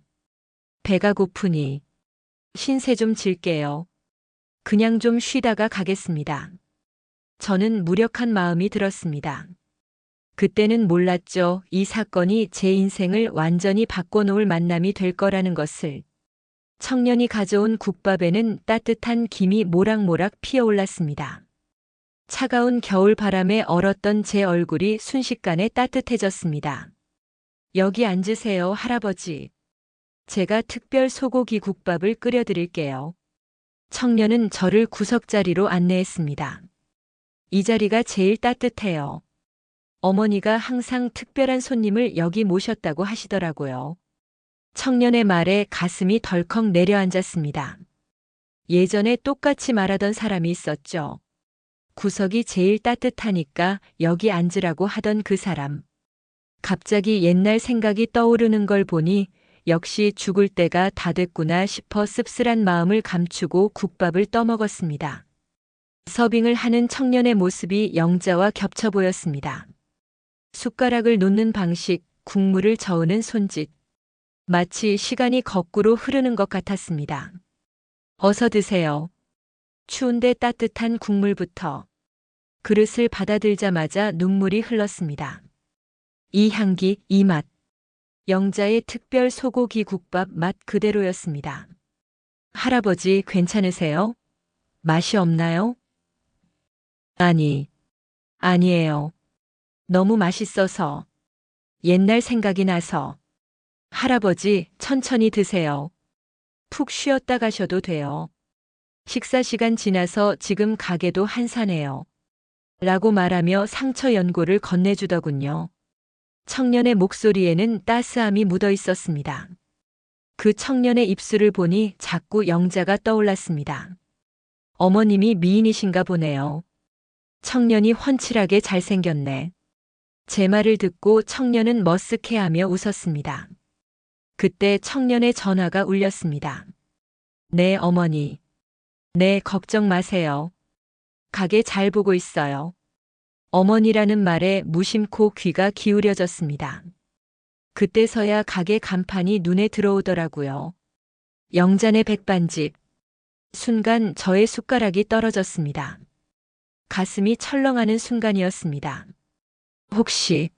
배가 고프니 신세 좀 질게요. 그냥 좀 쉬다가 가겠습니다. 저는 무력한 마음이 들었습니다. 그때는 몰랐죠. 이 사건이 제 인생을 완전히 바꿔놓을 만남이 될 거라는 것을. 청년이 가져온 국밥에는 따뜻한 김이 모락모락 피어올랐습니다. 차가운 겨울 바람에 얼었던 제 얼굴이 순식간에 따뜻해졌습니다. 여기 앉으세요, 할아버지. 제가 특별 소고기 국밥을 끓여드릴게요. 청년은 저를 구석자리로 안내했습니다. 이 자리가 제일 따뜻해요. 어머니가 항상 특별한 손님을 여기 모셨다고 하시더라고요. 청년의 말에 가슴이 덜컥 내려앉았습니다. 예전에 똑같이 말하던 사람이 있었죠. 구석이 제일 따뜻하니까 여기 앉으라고 하던 그 사람. 갑자기 옛날 생각이 떠오르는 걸 보니 역시 죽을 때가 다 됐구나 싶어 씁쓸한 마음을 감추고 국밥을 떠먹었습니다. 서빙을 하는 청년의 모습이 영자와 겹쳐 보였습니다. 숟가락을 놓는 방식, 국물을 저으는 손짓. 마치 시간이 거꾸로 흐르는 것 같았습니다. 어서 드세요. 추운데 따뜻한 국물부터. 그릇을 받아들자마자 눈물이 흘렀습니다. 이 향기, 이 맛. 영자의 특별 소고기 국밥 맛 그대로였습니다. 할아버지 괜찮으세요? 맛이 없나요? 아니에요. 너무 맛있어서. 옛날 생각이 나서. 할아버지 천천히 드세요. 푹 쉬었다 가셔도 돼요. 식사 시간 지나서 지금 가게도 한산해요. 라고 말하며 상처 연고를 건네주더군요. 청년의 목소리에는 따스함이 묻어 있었습니다. 그 청년의 입술을 보니 자꾸 영자가 떠올랐습니다. 어머님이 미인이신가 보네요. 청년이 훤칠하게 잘생겼네. 제 말을 듣고 청년은 머쓱해하며 웃었습니다. 그때 청년의 전화가 울렸습니다. 네, 어머니. 네, 걱정 마세요. 가게 잘 보고 있어요. 어머니라는 말에 무심코 귀가 기울여졌습니다. 그때서야 가게 간판이 눈에 들어오더라고요. 영잔의 백반집. 순간 저의 숟가락이 떨어졌습니다. 가슴이 철렁하는 순간이었습니다. 혹시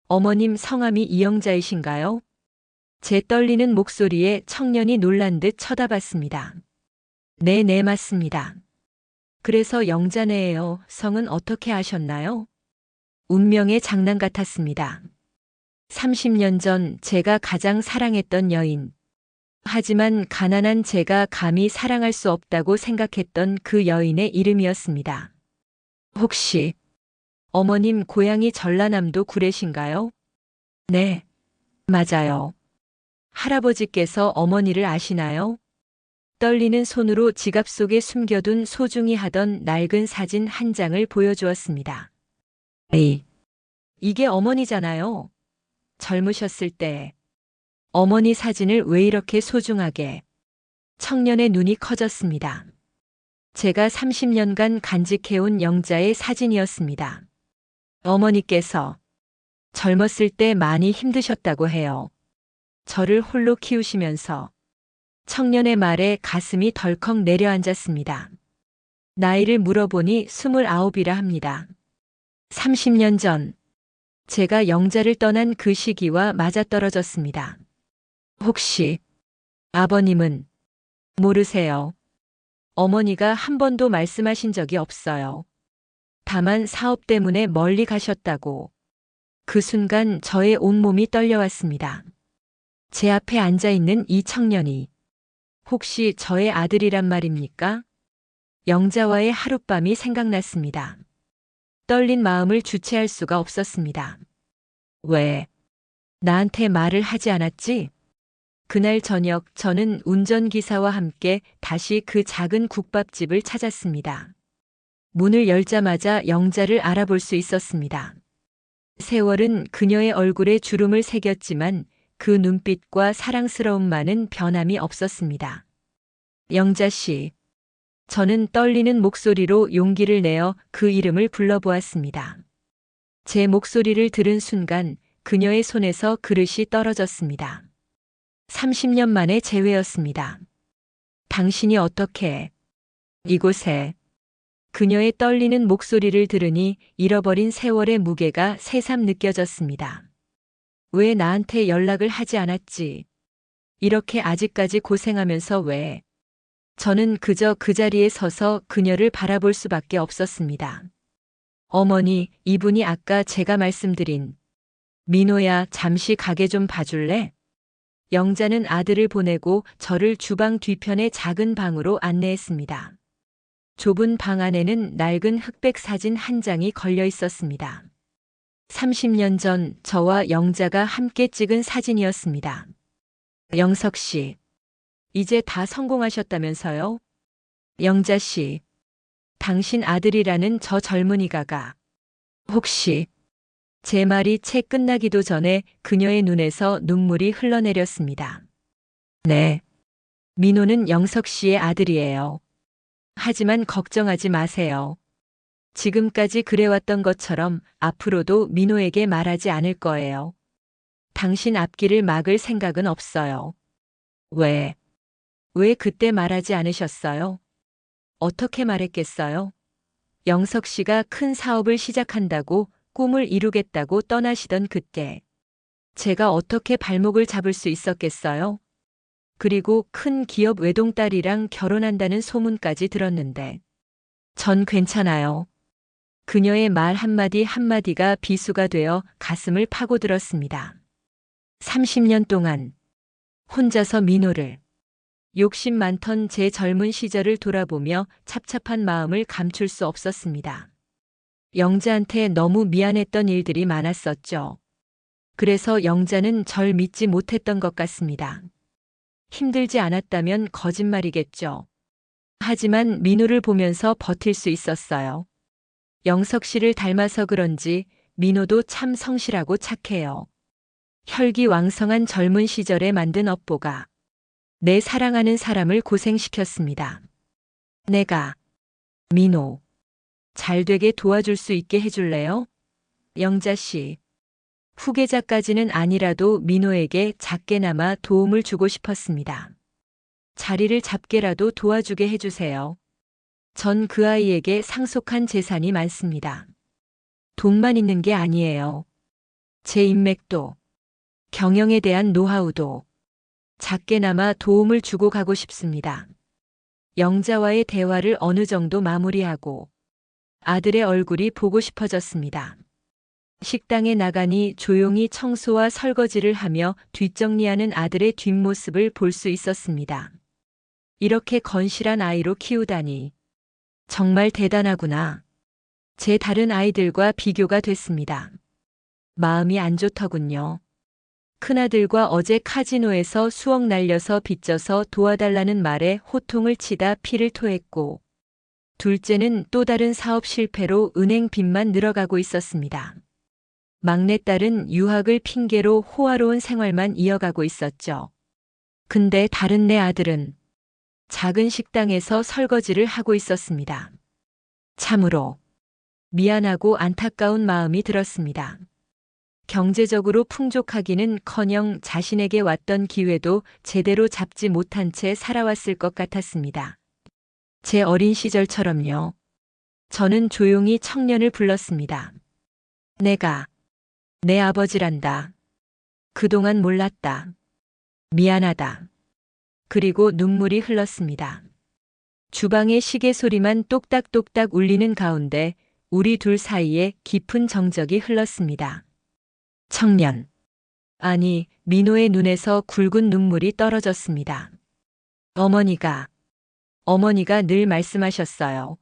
어머님 성함이 이영자이신가요? 제 떨리는 목소리에 청년이 놀란 듯 쳐다봤습니다. 네, 맞습니다. 그래서 영자네예요. 성은 어떻게 아셨나요? 운명의 장난 같았습니다. 30년 전 제가 가장 사랑했던 여인. 하지만 가난한 제가 감히 사랑할 수 없다고 생각했던 그 여인의 이름이었습니다. 혹시 어머님 고향이 전라남도 구례신가요? 네, 맞아요. 할아버지께서 어머니를 아시나요? 떨리는 손으로 지갑 속에 숨겨둔 소중히 하던 낡은 사진 한 장을 보여주었습니다. 에이, 이게 어머니잖아요. 젊으셨을 때. 어머니 사진을 왜 이렇게 소중하게. 청년의 눈이 커졌습니다. 제가 30년간 간직해온 영자의 사진이었습니다. 어머니께서 젊었을 때 많이 힘드셨다고 해요. 저를 홀로 키우시면서. 청년의 말에 가슴이 덜컥 내려앉았습니다. 나이를 물어보니 29이라 합니다. 30년 전, 제가 영자를 떠난 그 시기와 맞아떨어졌습니다. 혹시 아버님은 모르세요? 어머니가 한 번도 말씀하신 적이 없어요. 다만 사업 때문에 멀리 가셨다고. 그 순간 저의 온몸이 떨려왔습니다. 제 앞에 앉아있는 이 청년이 혹시 저의 아들이란 말입니까? 영자와의 하룻밤이 생각났습니다. 떨린 마음을 주체할 수가 없었습니다. 왜 나한테 말을 하지 않았지? 그날 저녁 저는 운전기사와 함께 다시 그 작은 국밥집을 찾았습니다. 문을 열자마자 영자를 알아볼 수 있었습니다. 세월은 그녀의 얼굴에 주름을 새겼지만 그 눈빛과 사랑스러움만은 변함이 없었습니다. 영자 씨. 저는 떨리는 목소리로 용기를 내어 그 이름을 불러보았습니다. 제 목소리를 들은 순간 그녀의 손에서 그릇이 떨어졌습니다. 30년 만의 재회였습니다. 당신이 어떻게 이곳에. 그녀의 떨리는 목소리를 들으니 잃어버린 세월의 무게가 새삼 느껴졌습니다. 왜 나한테 연락을 하지 않았지? 이렇게 아직까지 고생하면서 왜? 저는 그저 그 자리에 서서 그녀를 바라볼 수밖에 없었습니다. 어머니, 이분이 아까 제가 말씀드린 민호야, 잠시 가게 좀 봐줄래? 영자는 아들을 보내고 저를 주방 뒤편의 작은 방으로 안내했습니다. 좁은 방 안에는 낡은 흑백 사진 한 장이 걸려 있었습니다. 30년 전 저와 영자가 함께 찍은 사진이었습니다. 영석 씨, 이제 다 성공하셨다면서요? 영자 씨, 당신 아들이라는 저 젊은이가 혹시 제 말이 채 끝나기도 전에 그녀의 눈에서 눈물이 흘러내렸습니다. 네. 민호는 영석 씨의 아들이에요. 하지만 걱정하지 마세요. 지금까지 그래왔던 것처럼 앞으로도 민호에게 말하지 않을 거예요. 당신 앞길을 막을 생각은 없어요. 왜 그때 말하지 않으셨어요? 어떻게 말했겠어요? 영석 씨가 큰 사업을 시작한다고 꿈을 이루겠다고 떠나시던 그때 제가 어떻게 발목을 잡을 수 있었겠어요? 그리고 큰 기업 외동딸이랑 결혼한다는 소문까지 들었는데 전 괜찮아요. 그녀의 말 한마디 한마디가 비수가 되어 가슴을 파고들었습니다. 30년 동안 혼자서 민호를 욕심 많던 제 젊은 시절을 돌아보며 찹찹한 마음을 감출 수 없었습니다. 영자한테 너무 미안했던 일들이 많았었죠. 그래서 영자는 절 믿지 못했던 것 같습니다. 힘들지 않았다면 거짓말이겠죠. 하지만 민호를 보면서 버틸 수 있었어요. 영석 씨를 닮아서 그런지 민호도 참 성실하고 착해요. 혈기왕성한 젊은 시절에 만든 업보가 내 사랑하는 사람을 고생시켰습니다. 내가 민호 잘 되게 도와줄 수 있게 해줄래요? 영자 씨, 후계자까지는 아니라도 민호에게 작게나마 도움을 주고 싶었습니다. 자리를 잡게라도 도와주게 해주세요. 전 그 아이에게 상속한 재산이 많습니다. 돈만 있는 게 아니에요. 제 인맥도, 경영에 대한 노하우도 작게나마 도움을 주고 가고 싶습니다. 영자와의 대화를 어느 정도 마무리하고 아들의 얼굴이 보고 싶어졌습니다. 식당에 나가니 조용히 청소와 설거지를 하며 뒷정리하는 아들의 뒷모습을 볼 수 있었습니다. 이렇게 건실한 아이로 키우다니 정말 대단하구나. 제 다른 아이들과 비교가 됐습니다. 마음이 안 좋더군요. 큰아들과 어제 카지노에서 수억 날려서 빚져서 도와달라는 말에 호통을 치다 피를 토했고, 둘째는 또 다른 사업 실패로 은행 빚만 늘어가고 있었습니다. 막내딸은 유학을 핑계로 호화로운 생활만 이어가고 있었죠. 근데 다른 네 아들은 작은 식당에서 설거지를 하고 있었습니다. 참으로 미안하고 안타까운 마음이 들었습니다. 경제적으로 풍족하기는커녕 자신에게 왔던 기회도 제대로 잡지 못한 채 살아왔을 것 같았습니다. 제 어린 시절처럼요. 저는 조용히 청년을 불렀습니다. 내가 내 아버지란다. 그동안 몰랐다. 미안하다. 그리고 눈물이 흘렀습니다. 주방의 시계 소리만 똑딱똑딱 울리는 가운데 우리 둘 사이에 깊은 정적이 흘렀습니다. 청년. 아니, 민호의 눈에서 굵은 눈물이 떨어졌습니다. 어머니가 늘 말씀하셨어요.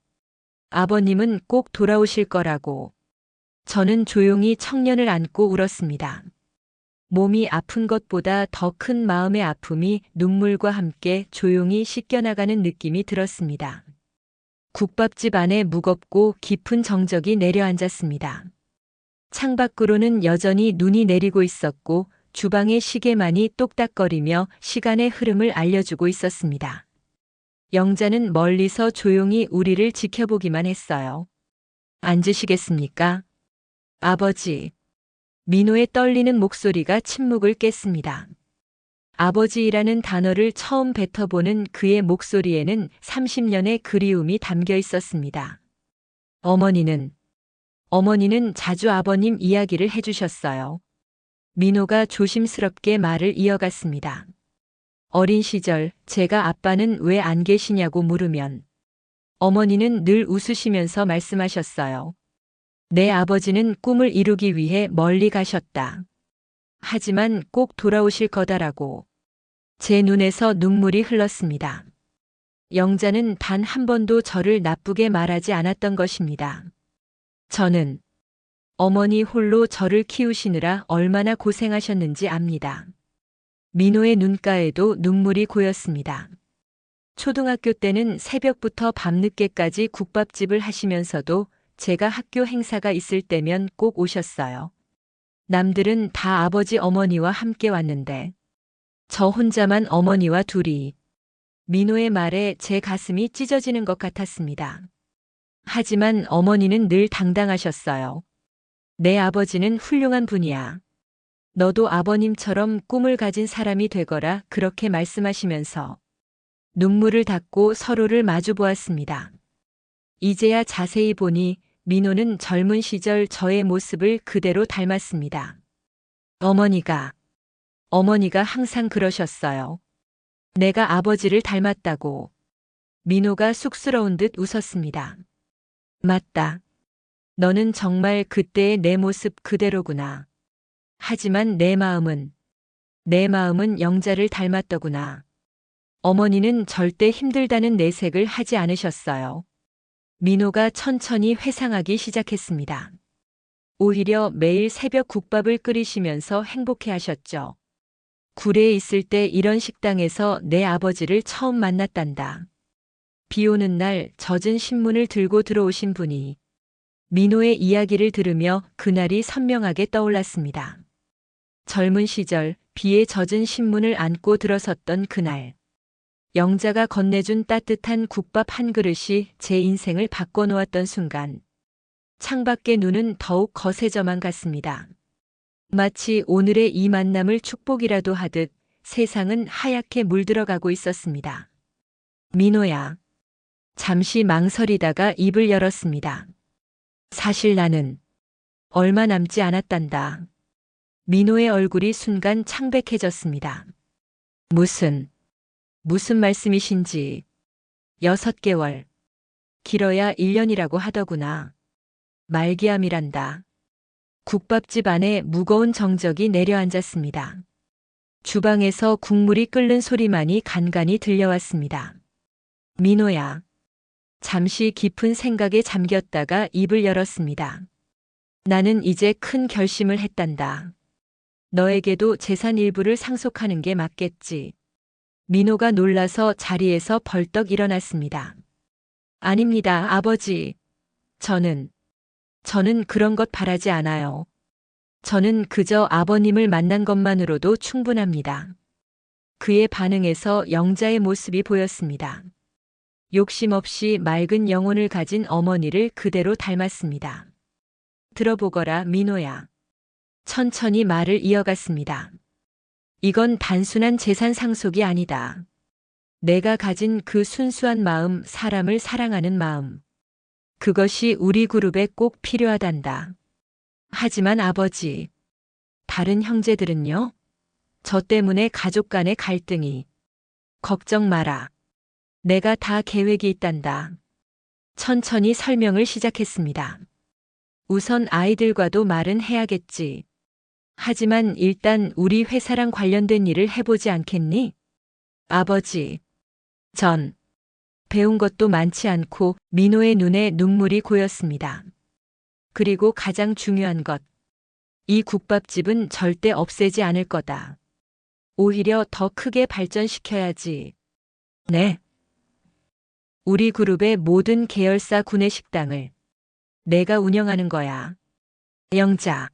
아버님은 꼭 돌아오실 거라고. 저는 조용히 청년을 안고 울었습니다. 몸이 아픈 것보다 더 큰 마음의 아픔이 눈물과 함께 조용히 씻겨나가는 느낌이 들었습니다. 국밥집 안에 무겁고 깊은 정적이 내려앉았습니다. 창밖으로는 여전히 눈이 내리고 있었고 주방의 시계만이 똑딱거리며 시간의 흐름을 알려주고 있었습니다. 영자는 멀리서 조용히 우리를 지켜보기만 했어요. 앉으시겠습니까? 아버지. 민호의 떨리는 목소리가 침묵을 깼습니다. 아버지라는 단어를 처음 뱉어보는 그의 목소리에는 30년의 그리움이 담겨 있었습니다. 어머니는 자주 아버님 이야기를 해주셨어요. 민호가 조심스럽게 말을 이어갔습니다. 어린 시절 제가 아빠는 왜 안 계시냐고 물으면 어머니는 늘 웃으시면서 말씀하셨어요. 내 아버지는 꿈을 이루기 위해 멀리 가셨다. 하지만 꼭 돌아오실 거다라고. 제 눈에서 눈물이 흘렀습니다. 영자는 단 한 번도 저를 나쁘게 말하지 않았던 것입니다. 저는 어머니 홀로 저를 키우시느라 얼마나 고생하셨는지 압니다. 민호의 눈가에도 눈물이 고였습니다. 초등학교 때는 새벽부터 밤늦게까지 국밥집을 하시면서도 제가 학교 행사가 있을 때면 꼭 오셨어요. 남들은 다 아버지 어머니와 함께 왔는데 저 혼자만 어머니와 둘이. 민호의 말에 제 가슴이 찢어지는 것 같았습니다. 하지만 어머니는 늘 당당하셨어요. 내 아버지는 훌륭한 분이야. 너도 아버님처럼 꿈을 가진 사람이 되거라 그렇게 말씀하시면서 눈물을 닦고 서로를 마주 보았습니다. 이제야 자세히 보니 민호는 젊은 시절 저의 모습을 그대로 닮았습니다. 어머니가 항상 그러셨어요. 내가 아버지를 닮았다고. 민호가 쑥스러운 듯 웃었습니다. 맞다. 너는 정말 그때의 내 모습 그대로구나. 하지만 내 마음은 영자를 닮았더구나. 어머니는 절대 힘들다는 내색을 하지 않으셨어요. 민호가 천천히 회상하기 시작했습니다. 오히려 매일 새벽 국밥을 끓이시면서 행복해 하셨죠. 구례에 있을 때 이런 식당에서 내 아버지를 처음 만났단다. 비 오는 날 젖은 신문을 들고 들어오신 분이. 민호의 이야기를 들으며 그날이 선명하게 떠올랐습니다. 젊은 시절 비에 젖은 신문을 안고 들어섰던 그날. 영자가 건네준 따뜻한 국밥 한 그릇이 제 인생을 바꿔놓았던 순간. 창밖의 눈은 더욱 거세져만 갔습니다. 마치 오늘의 이 만남을 축복이라도 하듯 세상은 하얗게 물들어가고 있었습니다. 민호야. 잠시 망설이다가 입을 열었습니다. 사실 나는 얼마 남지 않았단다. 민호의 얼굴이 순간 창백해졌습니다. 무슨 말씀이신지. 6개월. 길어야 1년이라고 하더구나. 말기암이란다. 국밥집 안에 무거운 정적이 내려앉았습니다. 주방에서 국물이 끓는 소리만이 간간히 들려왔습니다. 민호야. 잠시 깊은 생각에 잠겼다가 입을 열었습니다. 나는 이제 큰 결심을 했단다. 너에게도 재산 일부를 상속하는 게 맞겠지. 민호가 놀라서 자리에서 벌떡 일어났습니다. 아닙니다, 아버지. 저는 그런 것 바라지 않아요. 저는 그저 아버님을 만난 것만으로도 충분합니다. 그의 반응에서 영자의 모습이 보였습니다. 욕심 없이 맑은 영혼을 가진 어머니를 그대로 닮았습니다. 들어보거라, 민호야. 천천히 말을 이어갔습니다. 이건 단순한 재산 상속이 아니다. 내가 가진 그 순수한 마음, 사람을 사랑하는 마음. 그것이 우리 그룹에 꼭 필요하단다. 하지만 아버지, 다른 형제들은요? 저 때문에 가족 간의 갈등이. 걱정 마라. 내가 다 계획이 있단다. 천천히 설명을 시작했습니다. 우선 아이들과도 말은 해야겠지. 하지만 일단 우리 회사랑 관련된 일을 해보지 않겠니? 아버지, 전 배운 것도 많지 않고. 민호의 눈에 눈물이 고였습니다. 그리고 가장 중요한 것. 이 국밥집은 절대 없애지 않을 거다. 오히려 더 크게 발전시켜야지. 네. 우리 그룹의 모든 계열사 구내식당을 내가 운영하는 거야. 영자.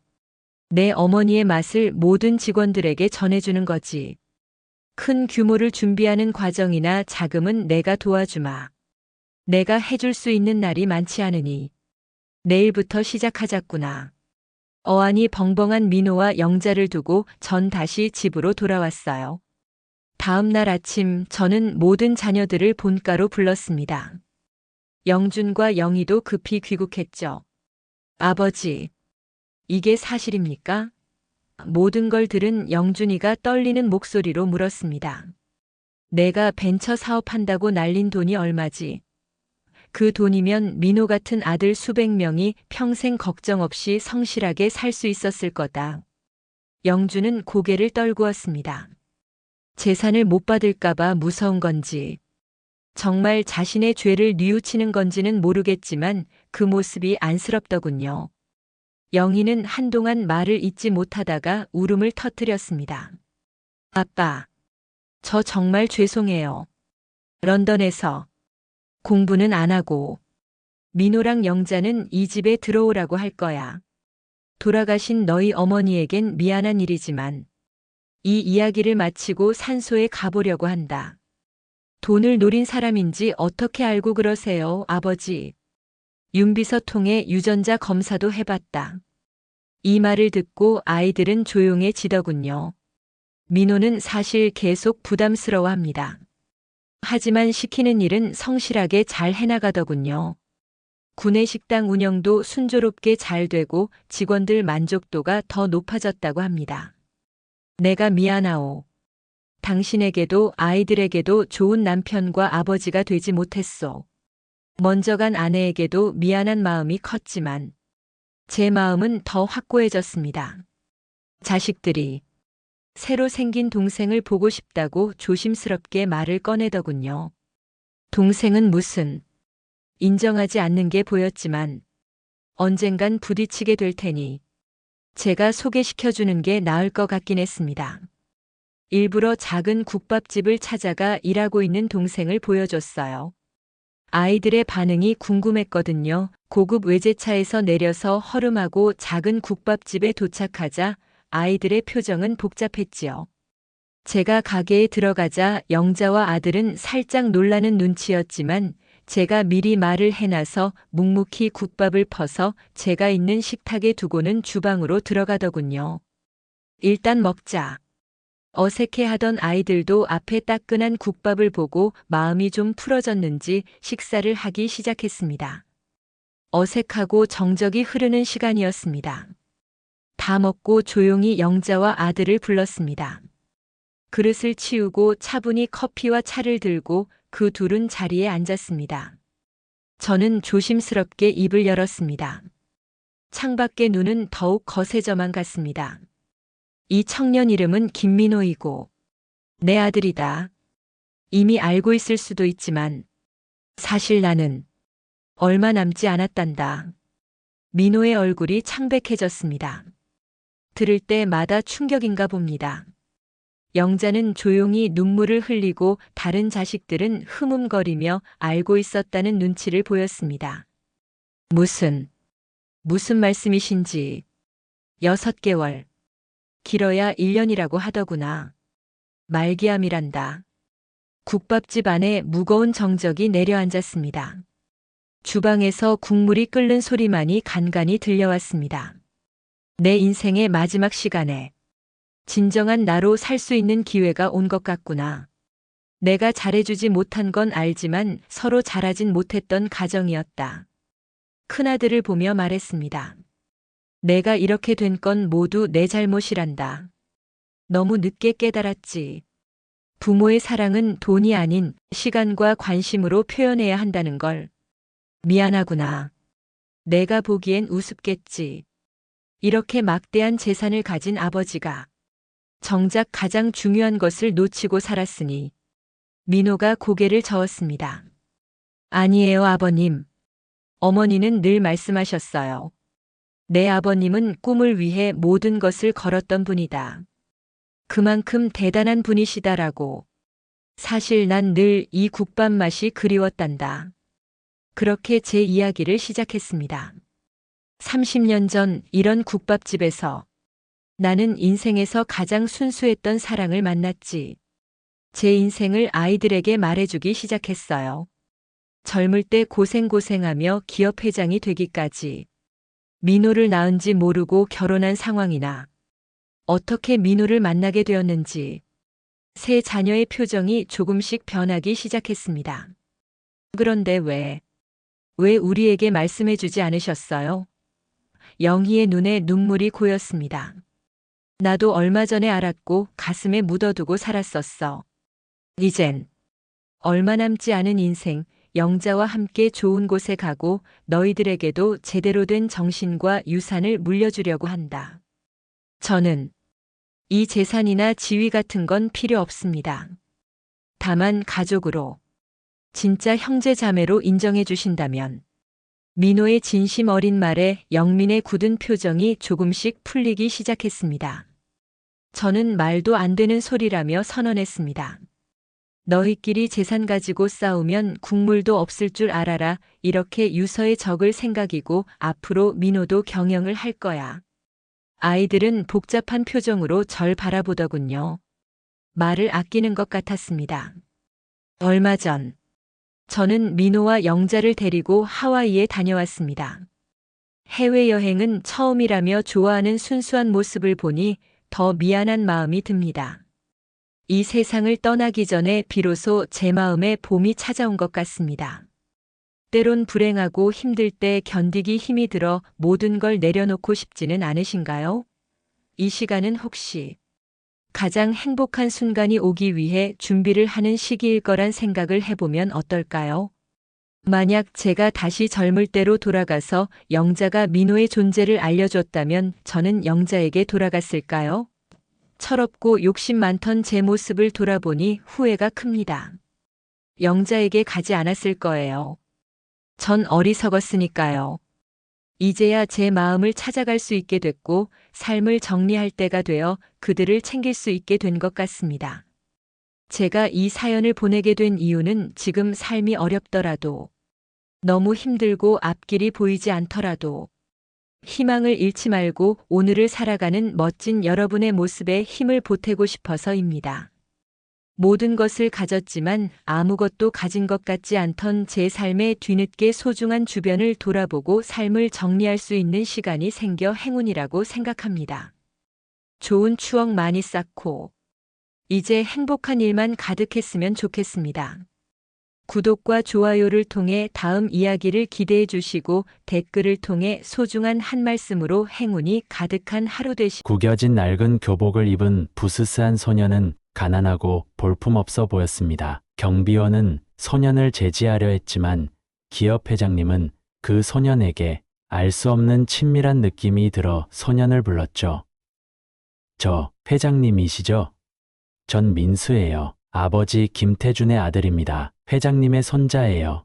내 어머니의 맛을 모든 직원들에게 전해주는 거지. 큰 규모를 준비하는 과정이나 자금은 내가 도와주마. 내가 해줄 수 있는 날이 많지 않으니. 내일부터 시작하자꾸나. 어안이 벙벙한 민호와 영자를 두고 전 다시 집으로 돌아왔어요. 다음 날 아침 저는 모든 자녀들을 본가로 불렀습니다. 영준과 영희도 급히 귀국했죠. 아버지, 이게 사실입니까? 모든 걸 들은 영준이가 떨리는 목소리로 물었습니다. 내가 벤처 사업한다고 날린 돈이 얼마지? 그 돈이면 민호 같은 아들 수백 명이 평생 걱정 없이 성실하게 살 수 있었을 거다. 영주는 고개를 떨구었습니다. 재산을 못 받을까봐 무서운 건지, 정말 자신의 죄를 뉘우치는 건지는 모르겠지만 그 모습이 안쓰럽더군요. 영희는 한동안 말을 잇지 못하다가 울음을 터뜨렸습니다. 아빠, 저 정말 죄송해요. 런던에서 공부는 안 하고 민호랑 영자는 이 집에 들어오라고 할 거야. 돌아가신 너희 어머니에겐 미안한 일이지만 이 이야기를 마치고 산소에 가보려고 한다. 돈을 노린 사람인지 어떻게 알고 그러세요, 아버지? 윤비서 통해 유전자 검사도 해봤다. 이 말을 듣고 아이들은 조용해지더군요. 민호는 사실 계속 부담스러워합니다. 하지만 시키는 일은 성실하게 잘 해나가더군요. 구내식당 운영도 순조롭게 잘 되고 직원들 만족도가 더 높아졌다고 합니다. 내가 미안하오. 당신에게도 아이들에게도 좋은 남편과 아버지가 되지 못했소. 먼저 간 아내에게도 미안한 마음이 컸지만 제 마음은 더 확고해졌습니다. 자식들이 새로 생긴 동생을 보고 싶다고 조심스럽게 말을 꺼내더군요. 동생은 무슨, 인정하지 않는 게 보였지만 언젠간 부딪히게 될 테니 제가 소개시켜주는 게 나을 것 같긴 했습니다. 일부러 작은 국밥집을 찾아가 일하고 있는 동생을 보여줬어요. 아이들의 반응이 궁금했거든요. 고급 외제차에서 내려서 허름하고 작은 국밥집에 도착하자 아이들의 표정은 복잡했지요. 제가 가게에 들어가자 영자와 아들은 살짝 놀라는 눈치였지만 제가 미리 말을 해놔서 묵묵히 국밥을 퍼서 제가 있는 식탁에 두고는 주방으로 들어가더군요. 일단 먹자. 어색해하던 아이들도 앞에 따끈한 국밥을 보고 마음이 좀 풀어졌는지 식사를 하기 시작했습니다. 어색하고 정적이 흐르는 시간이었습니다. 다 먹고 조용히 영자와 아들을 불렀습니다. 그릇을 치우고 차분히 커피와 차를 들고 그 둘은 자리에 앉았습니다. 저는 조심스럽게 입을 열었습니다. 창밖의 눈은 더욱 거세져만 갔습니다. 이 청년 이름은 김민호이고 내 아들이다. 이미 알고 있을 수도 있지만 사실 나는 얼마 남지 않았단다. 민호의 얼굴이 창백해졌습니다. 들을 때마다 충격인가 봅니다. 영자는 조용히 눈물을 흘리고 다른 자식들은 흐뭇거리며 알고 있었다는 눈치를 보였습니다. 무슨 말씀이신지. 6개월. 길어야 1년이라고 하더구나. 말기암이란다. 국밥집 안에 무거운 정적이 내려앉았습니다. 주방에서 국물이 끓는 소리만이 간간히 들려왔습니다. 내 인생의 마지막 시간에 진정한 나로 살 수 있는 기회가 온 것 같구나. 내가 잘해주지 못한 건 알지만 서로 잘하진 못했던 가정이었다. 큰아들을 보며 말했습니다. 내가 이렇게 된 건 모두 내 잘못이란다. 너무 늦게 깨달았지. 부모의 사랑은 돈이 아닌 시간과 관심으로 표현해야 한다는 걸. 미안하구나. 내가 보기엔 우습겠지. 이렇게 막대한 재산을 가진 아버지가 정작 가장 중요한 것을 놓치고 살았으니. 민호가 고개를 저었습니다. 아니에요, 아버님. 어머니는 늘 말씀하셨어요. 내 아버님은 꿈을 위해 모든 것을 걸었던 분이다. 그만큼 대단한 분이시다라고. 사실 난 늘 이 국밥 맛이 그리웠단다. 그렇게 제 이야기를 시작했습니다. 30년 전 이런 국밥집에서 나는 인생에서 가장 순수했던 사랑을 만났지. 제 인생을 아이들에게 말해주기 시작했어요. 젊을 때 고생하며 기업 회장이 되기까지. 민호를 낳은지 모르고 결혼한 상황이나 어떻게 민호를 만나게 되었는지 세 자녀의 표정이 조금씩 변하기 시작했습니다. 그런데 왜 우리에게 말씀해주지 않으셨어요? 영희의 눈에 눈물이 고였습니다. 나도 얼마 전에 알았고 가슴에 묻어두고 살았었어. 이젠 얼마 남지 않은 인생, 영자와 함께 좋은 곳에 가고 너희들에게도 제대로 된 정신과 유산을 물려주려고 한다. 저는 이 재산이나 지위 같은 건 필요 없습니다. 다만 가족으로, 진짜 형제 자매로 인정해 주신다면. 민호의 진심 어린 말에 영민의 굳은 표정이 조금씩 풀리기 시작했습니다. 저는 말도 안 되는 소리라며 선언했습니다. 너희끼리 재산 가지고 싸우면 국물도 없을 줄 알아라. 이렇게 유서의 적을 생각이고 앞으로 민호도 경영을 할 거야. 아이들은 복잡한 표정으로 절 바라보더군요. 말을 아끼는 것 같았습니다. 얼마 전 저는 민호와 영자를 데리고 하와이에 다녀왔습니다. 해외여행은 처음이라며 좋아하는 순수한 모습을 보니 더 미안한 마음이 듭니다. 이 세상을 떠나기 전에 비로소 제 마음에 봄이 찾아온 것 같습니다. 때론 불행하고 힘들 때 견디기 힘이 들어 모든 걸 내려놓고 싶지는 않으신가요? 이 시간은 혹시 가장 행복한 순간이 오기 위해 준비를 하는 시기일 거란 생각을 해보면 어떨까요? 만약 제가 다시 젊을 때로 돌아가서 영자가 민호의 존재를 알려줬다면 저는 영자에게 돌아갔을까요? 철없고 욕심 많던 제 모습을 돌아보니 후회가 큽니다. 영자에게 가지 않았을 거예요. 전 어리석었으니까요. 이제야 제 마음을 찾아갈 수 있게 됐고 삶을 정리할 때가 되어 그들을 챙길 수 있게 된 것 같습니다. 제가 이 사연을 보내게 된 이유는 지금 삶이 어렵더라도, 너무 힘들고 앞길이 보이지 않더라도 희망을 잃지 말고 오늘을 살아가는 멋진 여러분의 모습에 힘을 보태고 싶어서입니다. 모든 것을 가졌지만 아무것도 가진 것 같지 않던 제 삶의 뒤늦게 소중한 주변을 돌아보고 삶을 정리할 수 있는 시간이 생겨 행운이라고 생각합니다. 좋은 추억 많이 쌓고 이제 행복한 일만 가득했으면 좋겠습니다. 구독과 좋아요를 통해 다음 이야기를 기대해 주시고 댓글을 통해 소중한 한 말씀으로 행운이 가득한 하루 되시. 구겨진 낡은 교복을 입은 부스스한 소년은 가난하고 볼품없어 보였습니다. 경비원은 소년을 제지하려 했지만 기업 회장님은 그 소년에게 알 수 없는 친밀한 느낌이 들어 소년을 불렀죠. 저 회장님이시죠? 전 민수예요. 아버지 김태준의 아들입니다. 회장님의 손자예요.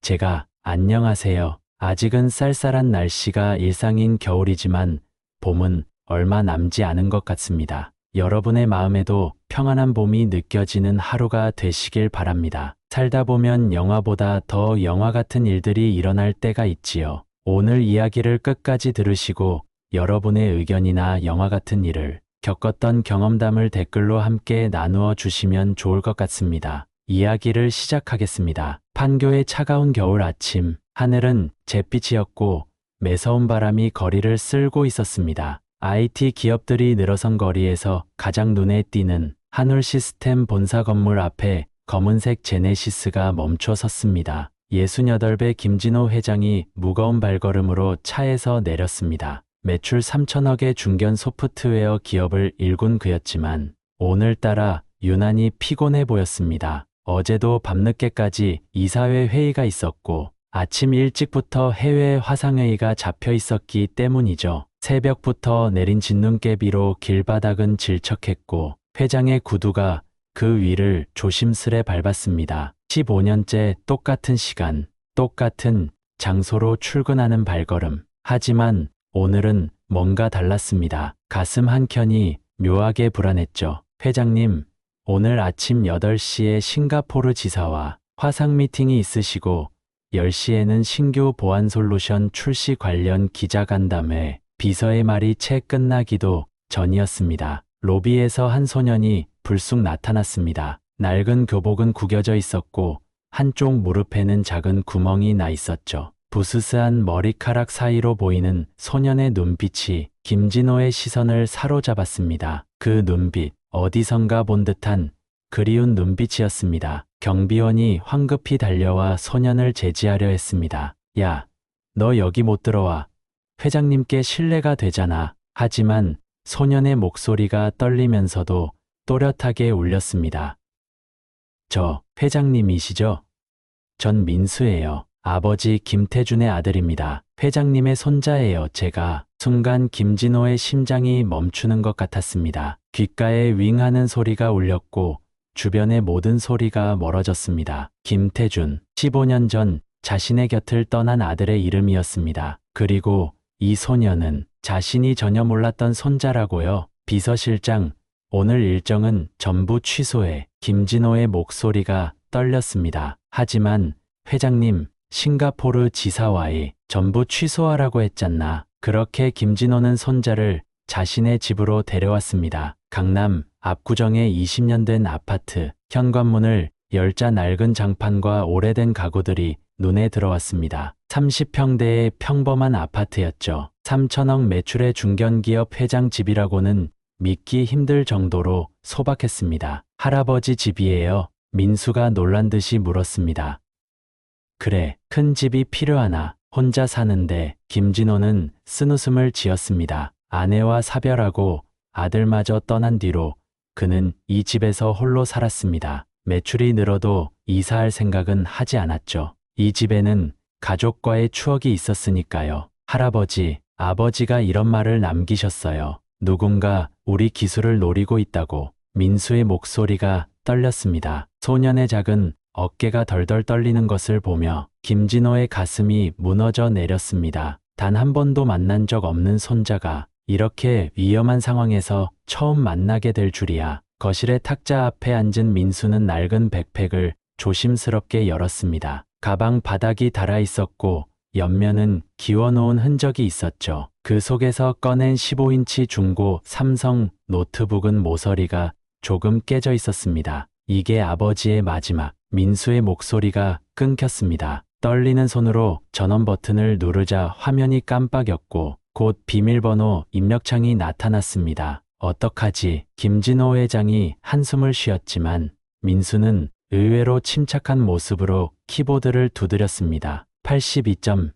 제가 안녕하세요. 아직은 쌀쌀한 날씨가 일상인 겨울이지만 봄은 얼마 남지 않은 것 같습니다. 여러분의 마음에도 평안한 봄이 느껴지는 하루가 되시길 바랍니다. 살다 보면 영화보다 더 영화 같은 일들이 일어날 때가 있지요. 오늘 이야기를 끝까지 들으시고 여러분의 의견이나 영화 같은 일을 겪었던 경험담을 댓글로 함께 나누어 주시면 좋을 것 같습니다. 이야기를 시작하겠습니다. 판교의 차가운 겨울 아침, 하늘은 잿빛이었고 매서운 바람이 거리를 쓸고 있었습니다. IT 기업들이 늘어선 거리에서 가장 눈에 띄는 한울 시스템 본사 건물 앞에 검은색 제네시스가 멈춰 섰습니다. 68배 김진호 회장이 무거운 발걸음으로 차에서 내렸습니다. 매출 3천억의 중견 소프트웨어 기업을 일군 그였지만 오늘따라 유난히 피곤해 보였습니다. 어제도 밤늦게까지 이사회 회의가 있었고 아침 일찍부터 해외 화상회의가 잡혀 있었기 때문이죠. 새벽부터 내린 진눈깨비로 길바닥은 질척했고 회장의 구두가 그 위를 조심스레 밟았습니다. 15년째 똑같은 시간, 똑같은 장소로 출근하는 발걸음. 하지만 오늘은 뭔가 달랐습니다. 가슴 한켠이 묘하게 불안했죠. 회장님, 오늘 아침 8시에 싱가포르 지사와 화상 미팅이 있으시고 10시에는 신규 보안 솔루션 출시 관련 기자간담회, 비서의 말이 채 끝나기도 전이었습니다. 로비에서 한 소년이 불쑥 나타났습니다. 낡은 교복은 구겨져 있었고 한쪽 무릎에는 작은 구멍이 나 있었죠. 부스스한 머리카락 사이로 보이는 소년의 눈빛이 김진호의 시선을 사로잡았습니다. 그 눈빛, 어디선가 본 듯한 그리운 눈빛이었습니다. 경비원이 황급히 달려와 소년을 제지하려 했습니다. 야, 너 여기 못 들어와. 회장님께 신뢰가 되잖아. 하지만 소년의 목소리가 떨리면서도 또렷하게 울렸습니다. 저 회장님이시죠? 전 민수예요. 아버지 김태준의 아들입니다. 회장님의 손자예요. 제가. 순간 김진호의 심장이 멈추는 것 같았습니다. 귓가에 윙하는 소리가 울렸고 주변의 모든 소리가 멀어졌습니다. 김태준. 15년 전 자신의 곁을 떠난 아들의 이름이었습니다. 그리고 이 소녀는 자신이 전혀 몰랐던 손자라고요. 비서실장, 오늘 일정은 전부 취소해. 김진호의 목소리가 떨렸습니다. 하지만 회장님, 싱가포르 지사와의 전부 취소하라고 했잖나. 그렇게 김진호는 손자를 자신의 집으로 데려왔습니다. 강남 압구정의 20년 된 아파트. 현관문을 열자 낡은 장판과 오래된 가구들이 눈에 들어왔습니다. 30평대의 평범한 아파트였죠. 3천억 매출의 중견기업 회장 집이라고는 믿기 힘들 정도로 소박했습니다. 할아버지 집이에요. 민수가 놀란 듯이 물었습니다. 그래, 큰 집이 필요하나? 혼자 사는데. 김진호는 쓴웃음을 지었습니다. 아내와 사별하고 아들마저 떠난 뒤로 그는 이 집에서 홀로 살았습니다. 매출이 늘어도 이사할 생각은 하지 않았죠. 이 집에는 가족과의 추억이 있었으니까요. 할아버지, 아버지가 이런 말을 남기셨어요. 누군가 우리 기술을 노리고 있다고. 민수의 목소리가 떨렸습니다. 소년의 작은 어깨가 덜덜 떨리는 것을 보며 김진호의 가슴이 무너져 내렸습니다. 단 한 번도 만난 적 없는 손자가 이렇게 위험한 상황에서 처음 만나게 될 줄이야. 거실의 탁자 앞에 앉은 민수는 낡은 백팩을 조심스럽게 열었습니다. 가방 바닥이 닳아 있었고 옆면은 기워놓은 흔적이 있었죠. 그 속에서 꺼낸 15인치 중고 삼성 노트북은 모서리가 조금 깨져 있었습니다. 이게 아버지의 마지막. 민수의 목소리가 끊겼습니다. 떨리는 손으로 전원 버튼을 누르자 화면이 깜빡였고 곧 비밀번호 입력창이 나타났습니다. 어떡하지? 김진호 회장이 한숨을 쉬었지만 민수는 의외로 침착한 모습으로 키보드를 두드렸습니다. 82점.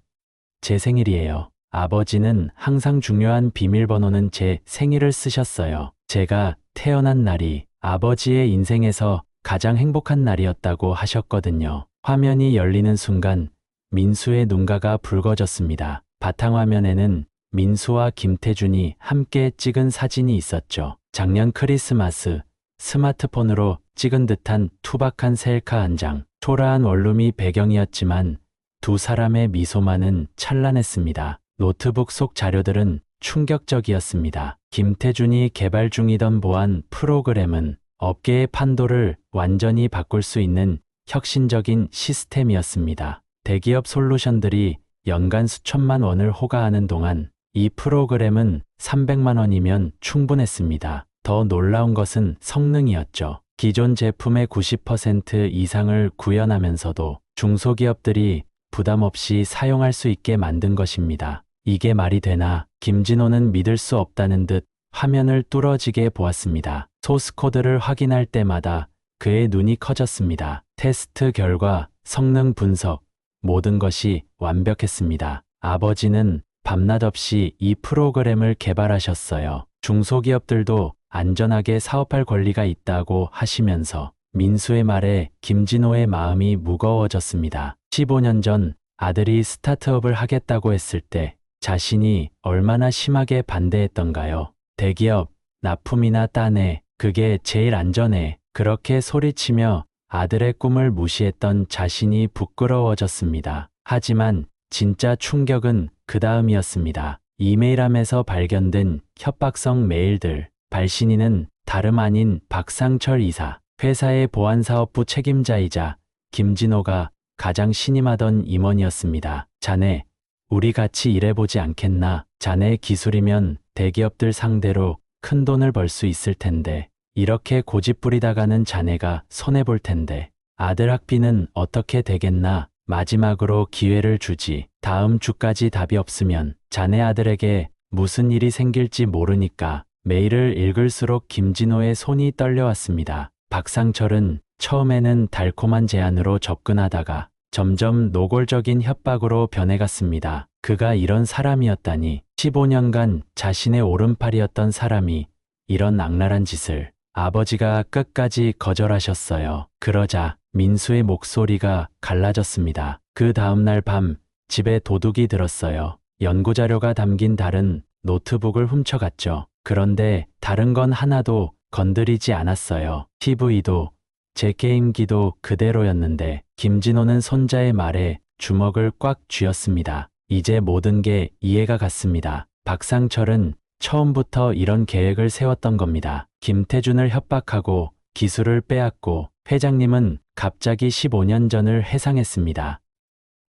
제 생일이에요. 아버지는 항상 중요한 비밀번호는 제 생일을 쓰셨어요. 제가 태어난 날이 아버지의 인생에서 가장 행복한 날이었다고 하셨거든요. 화면이 열리는 순간 민수의 눈가가 붉어졌습니다. 바탕화면에는 민수와 김태준이 함께 찍은 사진이 있었죠. 작년 크리스마스 스마트폰으로 찍은 듯한 투박한 셀카 한 장. 초라한 원룸이 배경이었지만 두 사람의 미소만은 찬란했습니다. 노트북 속 자료들은 충격적이었습니다. 김태준이 개발 중이던 보안 프로그램은 업계의 판도를 완전히 바꿀 수 있는 혁신적인 시스템이었습니다. 대기업 솔루션들이 연간 수천만 원을 호가하는 동안 이 프로그램은 300만 원이면 충분했습니다. 더 놀라운 것은 성능이었죠. 기존 제품의 90% 이상을 구현하면서도 중소기업들이 부담 없이 사용할 수 있게 만든 것입니다. 이게 말이 되나? 김진호는 믿을 수 없다는 듯 화면을 뚫어지게 보았습니다. 소스 코드를 확인할 때마다 그의 눈이 커졌습니다. 테스트 결과, 성능 분석, 모든 것이 완벽했습니다. 아버지는 밤낮 없이 이 프로그램을 개발하셨어요. 중소기업들도 안전하게 사업할 권리가 있다고 하시면서 민수의 말에 김진호의 마음이 무거워졌습니다. 15년 전 아들이 스타트업을 하겠다고 했을 때 자신이 얼마나 심하게 반대했던가요? 대기업, 납품이나 따내, 그게 제일 안전해. 그렇게 소리치며 아들의 꿈을 무시했던 자신이 부끄러워졌습니다. 하지만 진짜 충격은 그 다음이었습니다. 이메일함에서 발견된 협박성 메일들. 발신인은 다름 아닌 박상철 이사, 회사의 보안사업부 책임자이자 김진호가 가장 신임하던 임원이었습니다. 자네, 우리 같이 일해보지 않겠나? 자네의 기술이면 대기업들 상대로 큰 돈을 벌 수 있을 텐데 이렇게 고집부리다가는 자네가 손해볼 텐데 아들 학비는 어떻게 되겠나? 마지막으로 기회를 주지. 다음 주까지 답이 없으면 자네 아들에게 무슨 일이 생길지 모르니까. 메일을 읽을수록 김진호의 손이 떨려왔습니다. 박상철은 처음에는 달콤한 제안으로 접근하다가 점점 노골적인 협박으로 변해갔습니다. 그가 이런 사람이었다니. 15년간 자신의 오른팔이었던 사람이 이런 악랄한 짓을. 아버지가 끝까지 거절하셨어요. 그러자 민수의 목소리가 갈라졌습니다. 그 다음날 밤 집에 도둑이 들었어요. 연구자료가 담긴 다른 노트북을 훔쳐갔죠. 그런데 다른 건 하나도 건드리지 않았어요. TV도 제 게임기도 그대로였는데 김진호는 손자의 말에 주먹을 꽉 쥐었습니다. 이제 모든 게 이해가 갔습니다. 박상철은 처음부터 이런 계획을 세웠던 겁니다. 김태준을 협박하고 기술을 빼앗고 회장님은 갑자기 15년 전을 회상했습니다.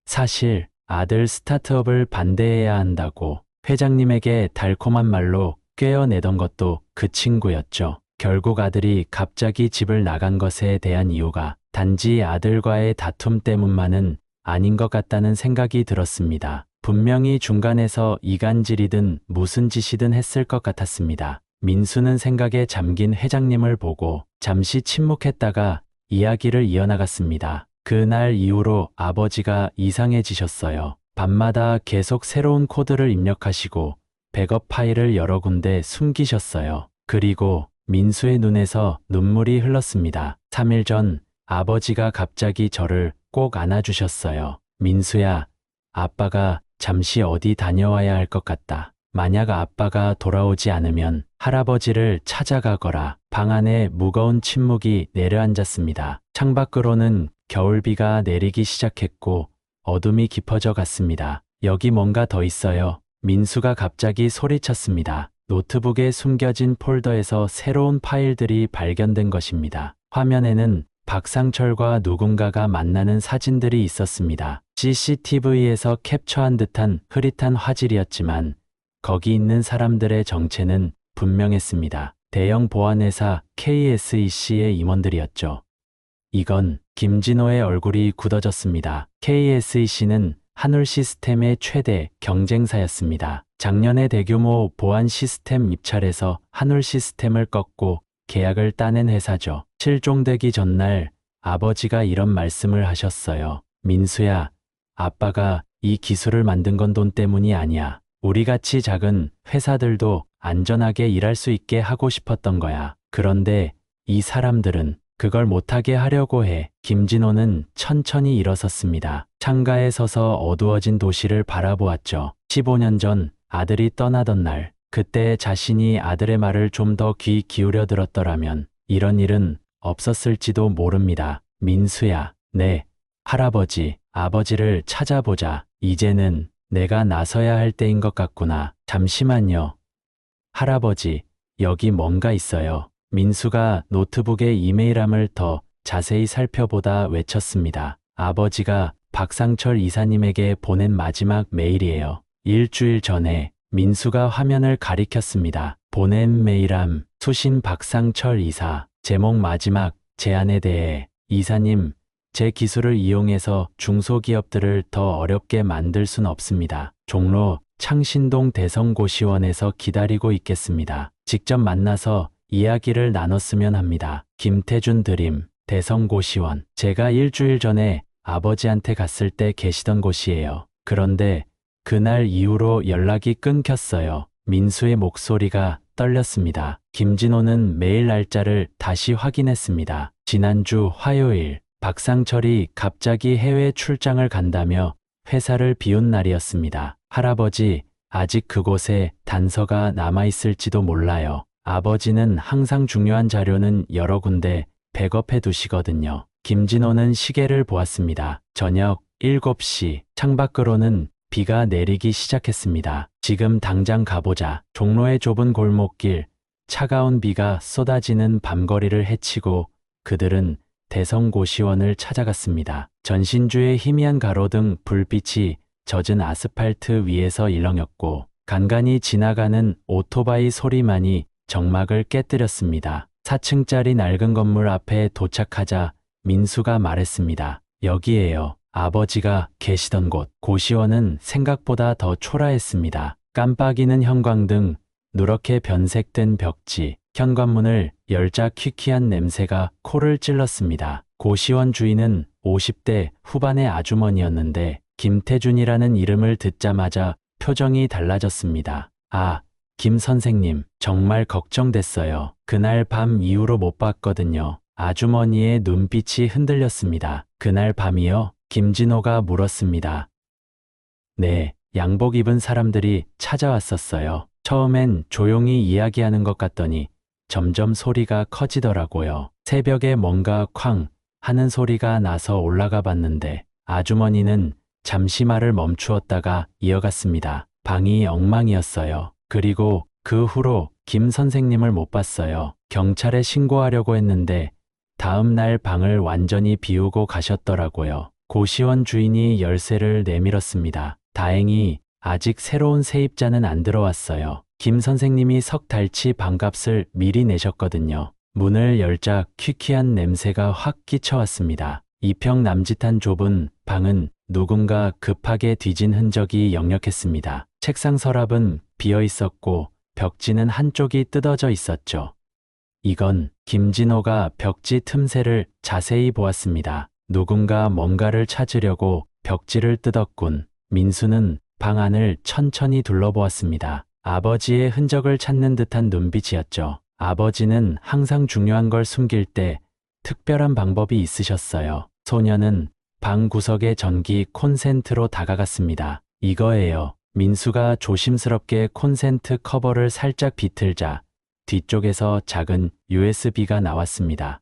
사실 아들 스타트업을 반대해야 한다고 회장님에게 달콤한 말로 꿰어내던 것도 그 친구였죠. 결국 아들이 갑자기 집을 나간 것에 대한 이유가 단지 아들과의 다툼 때문만은 아닌 것 같다는 생각이 들었습니다. 분명히 중간에서 이간질이든 무슨 짓이든 했을 것 같았습니다. 민수는 생각에 잠긴 회장님을 보고 잠시 침묵했다가 이야기를 이어나갔습니다. 그날 이후로 아버지가 이상해지셨어요. 밤마다 계속 새로운 코드를 입력하시고 백업 파일을 여러 군데 숨기셨어요. 그리고 민수의 눈에서 눈물이 흘렀습니다. 3일 전 아버지가 갑자기 저를 꼭 안아주셨어요. 민수야, 아빠가 잠시 어디 다녀와야 할 것 같다. 만약 아빠가 돌아오지 않으면 할아버지를 찾아가거라. 방 안에 무거운 침묵이 내려앉았습니다. 창밖으로는 겨울비가 내리기 시작했고 어둠이 깊어져 갔습니다. 여기 뭔가 더 있어요. 민수가 갑자기 소리쳤습니다. 노트북에 숨겨진 폴더에서 새로운 파일들이 발견된 것입니다. 화면에는 박상철과 누군가가 만나는 사진들이 있었습니다. CCTV에서 캡처한 듯한 흐릿한 화질이었지만 거기 있는 사람들의 정체는 분명했습니다. 대형 보안회사 KSEC의 임원들이었죠. 이건 김진호의 얼굴이 굳어졌습니다. KSEC는 한울 시스템의 최대 경쟁사였습니다. 작년에 대규모 보안 시스템 입찰에서 한울 시스템을 꺾고 계약을 따낸 회사죠. 실종되기 전날 아버지가 이런 말씀을 하셨어요. 민수야, 아빠가 이 기술을 만든 건 돈 때문이 아니야. 우리같이 작은 회사들도 안전하게 일할 수 있게 하고 싶었던 거야. 그런데 이 사람들은 그걸 못하게 하려고 해. 김진호는 천천히 일어섰습니다. 창가에 서서 어두워진 도시를 바라보았죠. 15년 전 아들이 떠나던 날, 그때 자신이 아들의 말을 좀 더 귀 기울여 들었더라면 이런 일은 없었을지도 모릅니다. 민수야, 네, 할아버지, 아버지를 찾아보자. 이제는 내가 나서야 할 때인 것 같구나. 잠시만요. 할아버지, 여기 뭔가 있어요. 민수가 노트북의 이메일함을 더 자세히 살펴보다 외쳤습니다. 아버지가 박상철 이사님에게 보낸 마지막 메일이에요. 일주일 전에 민수가 화면을 가리켰습니다. 보낸 메일함, 수신 박상철 이사, 제목 마지막 제안에 대해 이사님, 제 기술을 이용해서 중소기업들을 더 어렵게 만들 순 없습니다. 종로 창신동 대성고시원에서 기다리고 있겠습니다. 직접 만나서 이야기를 나눴으면 합니다. 김태준 드림, 대성고시원. 제가 일주일 전에 아버지한테 갔을 때 계시던 곳이에요. 그런데 그날 이후로 연락이 끊겼어요. 민수의 목소리가 떨렸습니다. 김진호는 메일 날짜를 다시 확인했습니다. 지난주 화요일, 박상철이 갑자기 해외 출장을 간다며 회사를 비운 날이었습니다. 할아버지, 아직 그곳에 단서가 남아있을지도 몰라요. 아버지는 항상 중요한 자료는 여러 군데 백업해 두시거든요. 김진호는 시계를 보았습니다. 저녁 7시, 창밖으로는 비가 내리기 시작했습니다. 지금 당장 가보자. 종로의 좁은 골목길, 차가운 비가 쏟아지는 밤거리를 헤치고 그들은 대성고시원을 찾아갔습니다. 전신주의 희미한 가로등 불빛이 젖은 아스팔트 위에서 일렁였고 간간히 지나가는 오토바이 소리만이 정막을 깨뜨렸습니다. 4층짜리 낡은 건물 앞에 도착하자 민수가 말했습니다. 여기에요. 아버지가 계시던 곳. 고시원은 생각보다 더 초라했습니다. 깜빡이는 형광등, 누렇게 변색된 벽지, 현관문을 열자 퀴퀴한 냄새가 코를 찔렀습니다. 고시원 주인은 50대 후반의 아주머니였는데 김태준이라는 이름을 듣자마자 표정이 달라졌습니다. 아, 김 선생님, 정말 걱정됐어요. 그날 밤 이후로 못 봤거든요. 아주머니의 눈빛이 흔들렸습니다. 그날 밤이요? 김진호가 물었습니다. 네, 양복 입은 사람들이 찾아왔었어요. 처음엔 조용히 이야기하는 것 같더니 점점 소리가 커지더라고요. 새벽에 뭔가 쾅 하는 소리가 나서 올라가 봤는데 아주머니는 잠시 말을 멈추었다가 이어갔습니다. 방이 엉망이었어요. 그리고 그 후로 김 선생님을 못 봤어요. 경찰에 신고하려고 했는데 다음 날 방을 완전히 비우고 가셨더라고요. 고시원 주인이 열쇠를 내밀었습니다. 다행히 아직 새로운 세입자는 안 들어왔어요. 김 선생님이 석 달치 방값을 미리 내셨거든요. 문을 열자 퀴퀴한 냄새가 확 끼쳐왔습니다. 2평 남짓한 좁은 방은 누군가 급하게 뒤진 흔적이 역력했습니다. 책상 서랍은 비어 있었고 벽지는 한쪽이 뜯어져 있었죠. 이건 김진호가 벽지 틈새를 자세히 보았습니다. 누군가 뭔가를 찾으려고 벽지를 뜯었군. 민수는 방 안을 천천히 둘러보았습니다. 아버지의 흔적을 찾는 듯한 눈빛이었죠. 아버지는 항상 중요한 걸 숨길 때 특별한 방법이 있으셨어요. 소녀는 방 구석의 전기 콘센트로 다가갔습니다. 이거예요. 민수가 조심스럽게 콘센트 커버를 살짝 비틀자 뒤쪽에서 작은 USB가 나왔습니다.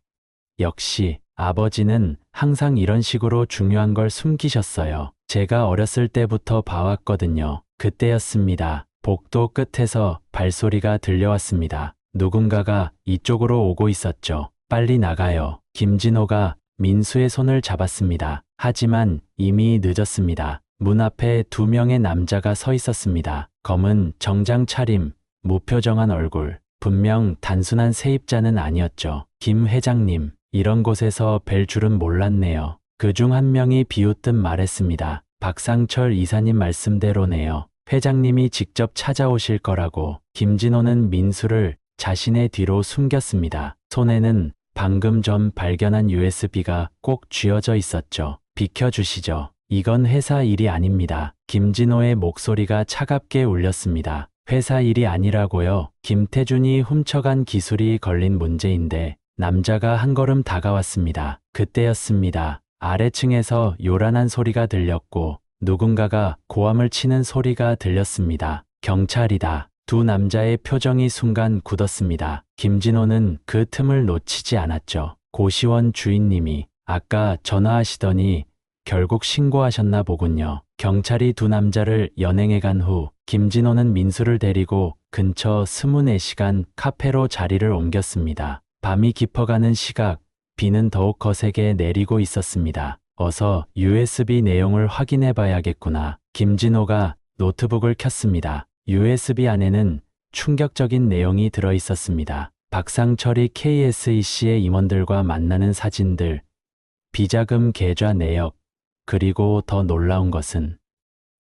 역시 아버지는 항상 이런 식으로 중요한 걸 숨기셨어요. 제가 어렸을 때부터 봐왔거든요. 그때였습니다. 복도 끝에서 발소리가 들려왔습니다. 누군가가 이쪽으로 오고 있었죠. 빨리 나가요. 김진호가 민수의 손을 잡았습니다. 하지만 이미 늦었습니다. 문 앞에 2명의 남자가 서 있었습니다. 검은 정장 차림, 무표정한 얼굴. 분명 단순한 세입자는 아니었죠. 김 회장님, 이런 곳에서 뵐 줄은 몰랐네요. 그중 한 명이 비웃듯 말했습니다. 박상철 이사님 말씀대로네요. 회장님이 직접 찾아오실 거라고. 김진호는 민수를 자신의 뒤로 숨겼습니다. 손에는 방금 전 발견한 USB가 꼭 쥐어져 있었죠. 비켜주시죠. 이건 회사 일이 아닙니다. 김진호의 목소리가 차갑게 울렸습니다. 회사 일이 아니라고요. 김태준이 훔쳐간 기술이 걸린 문제인데 남자가 한 걸음 다가왔습니다. 그때였습니다. 아래층에서 요란한 소리가 들렸고 누군가가 고함을 치는 소리가 들렸습니다. 경찰이다. 두 남자의 표정이 순간 굳었습니다. 김진호는 그 틈을 놓치지 않았죠. 고시원 주인님이 아까 전화하시더니 결국 신고하셨나 보군요. 경찰이 두 남자를 연행해 간 후 김진호는 민수를 데리고 근처 24시간 카페로 자리를 옮겼습니다. 밤이 깊어가는 시각, 비는 더욱 거세게 내리고 있었습니다. 어서 USB 내용을 확인해 봐야겠구나. 김진호가 노트북을 켰습니다. USB 안에는 충격적인 내용이 들어 있었습니다. 박상철이 KSEC의 임원들과 만나는 사진들, 비자금 계좌 내역, 그리고 더 놀라운 것은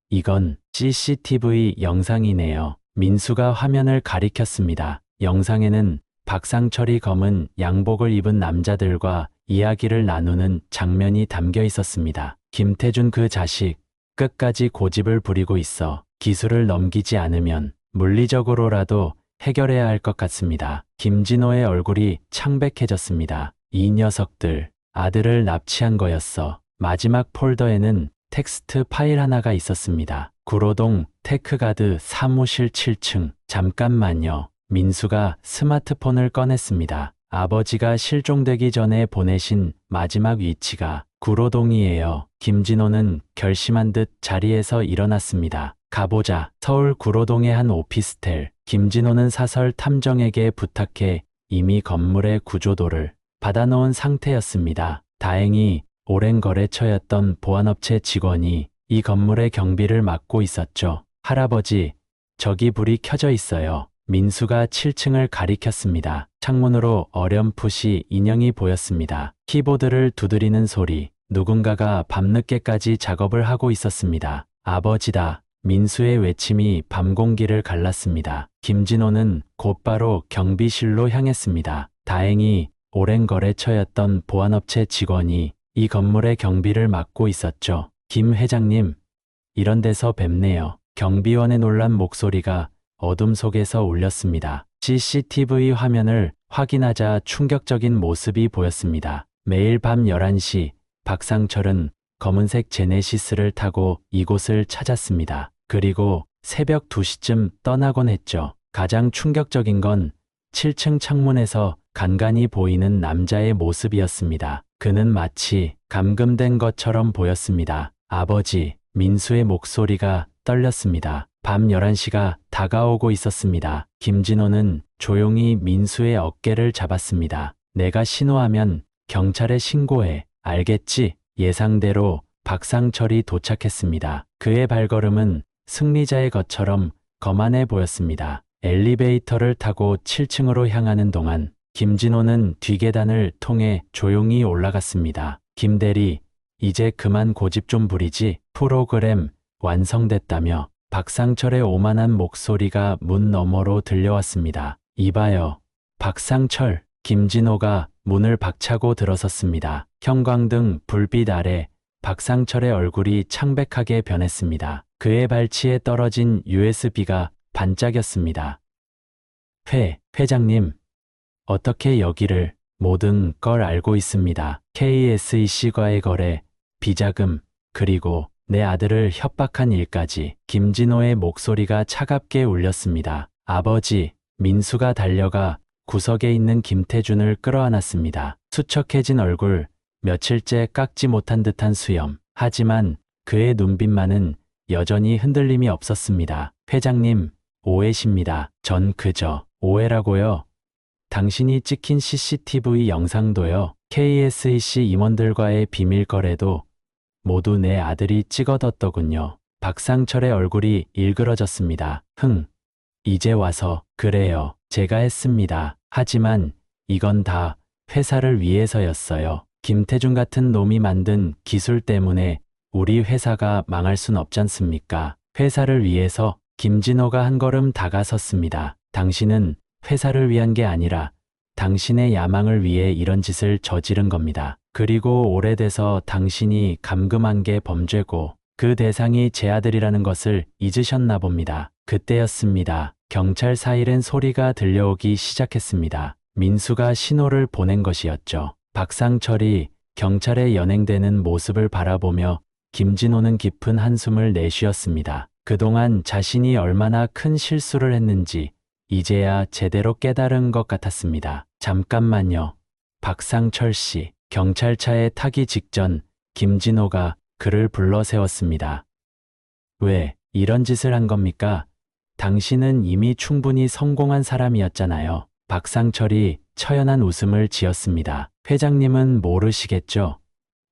이건 CCTV 영상이네요. 민수가 화면을 가리켰습니다. 영상에는 박상철이 검은 양복을 입은 남자들과 이야기를 나누는 장면이 담겨 있었습니다. 김태준 그 자식, 끝까지 고집을 부리고 있어 기술을 넘기지 않으면 물리적으로라도 해결해야 할 것 같습니다. 김진호의 얼굴이 창백해졌습니다. 이 녀석들, 아들을 납치한 거였어. 마지막 폴더에는 텍스트 파일 하나가 있었습니다. 구로동 테크가드 사무실 7층. 잠깐만요. 민수가 스마트폰을 꺼냈습니다. 아버지가 실종되기 전에 보내신 마지막 위치가 구로동이에요. 김진호는 결심한 듯 자리에서 일어났습니다. 가보자. 서울 구로동의 한 오피스텔. 김진호는 사설 탐정에게 부탁해 이미 건물의 구조도를 받아놓은 상태였습니다. 다행히 오랜 거래처였던 보안업체 직원이 이 건물의 경비를 맡고 있었죠. 할아버지, 저기 불이 켜져 있어요. 민수가 7층을 가리켰습니다. 창문으로 어렴풋이 인형이 보였습니다. 키보드를 두드리는 소리, 누군가가 밤늦게까지 작업을 하고 있었습니다. 아버지다. 민수의 외침이 밤 공기를 갈랐습니다. 김진호는 곧바로 경비실로 향했습니다. 다행히 오랜 거래처였던 보안업체 직원이 이 건물의 경비를 맡고 있었죠. 김 회장님, 이런 데서 뵙네요. 경비원의 놀란 목소리가 어둠 속에서 울렸습니다. CCTV 화면을 확인하자 충격적인 모습이 보였습니다. 매일 밤 11시 박상철은 검은색 제네시스를 타고 이곳을 찾았습니다. 그리고 새벽 2시쯤 떠나곤 했죠. 가장 충격적인 건 7층 창문에서 간간히 보이는 남자의 모습이었습니다. 그는 마치 감금된 것처럼 보였습니다. 아버지, 민수의 목소리가 떨렸습니다. 밤 11시가 다가오고 있었습니다. 김진호는 조용히 민수의 어깨를 잡았습니다. 내가 신호하면 경찰에 신고해. 알겠지? 예상대로 박상철이 도착했습니다. 그의 발걸음은 승리자의 것처럼 거만해 보였습니다. 엘리베이터를 타고 7층으로 향하는 동안 김진호는 뒷계단을 통해 조용히 올라갔습니다. 김대리, 이제 그만 고집 좀 부리지. 프로그램 완성됐다며 박상철의 오만한 목소리가 문 너머로 들려왔습니다. 이봐요. 박상철. 김진호가 문을 박차고 들어섰습니다. 형광등 불빛 아래 박상철의 얼굴이 창백하게 변했습니다. 그의 발치에 떨어진 USB가 반짝였습니다. 회장님. 어떻게 여기를 모든 걸 알고 있습니다. KSEC과의 거래, 비자금, 그리고 내 아들을 협박한 일까지. 김진호의 목소리가 차갑게 울렸습니다. 아버지, 민수가 달려가 구석에 있는 김태준을 끌어안았습니다. 수척해진 얼굴, 며칠째 깎지 못한 듯한 수염. 하지만 그의 눈빛만은 여전히 흔들림이 없었습니다. 회장님, 오해십니다. 전 그저 오해라고요. 당신이 찍힌 CCTV 영상도요. KSEC 임원들과의 비밀 거래도 모두 내 아들이 찍어뒀더군요. 박상철의 얼굴이 일그러졌습니다. 이제 와서 그래요. 제가 했습니다. 하지만 이건 다 회사를 위해서였어요. 김태준 같은 놈이 만든 기술 때문에 우리 회사가 망할 순 없잖습니까? 회사를 위해서. 김진호가 한 걸음 다가섰습니다. 당신은 회사를 위한 게 아니라 당신의 야망을 위해 이런 짓을 저지른 겁니다. 그리고 오래돼서 당신이 감금한 게 범죄고 그 대상이 제 아들이라는 것을 잊으셨나 봅니다. 그때였습니다. 경찰 사이렌 소리가 들려오기 시작했습니다. 민수가 신호를 보낸 것이었죠. 박상철이 경찰에 연행되는 모습을 바라보며 김진호는 깊은 한숨을 내쉬었습니다. 그동안 자신이 얼마나 큰 실수를 했는지 이제야 제대로 깨달은 것 같았습니다. 잠깐만요. 박상철 씨. 경찰차에 타기 직전 김진호가 그를 불러 세웠습니다. 왜 이런 짓을 한 겁니까? 당신은 이미 충분히 성공한 사람이었잖아요. 박상철이 처연한 웃음을 지었습니다. 회장님은 모르시겠죠?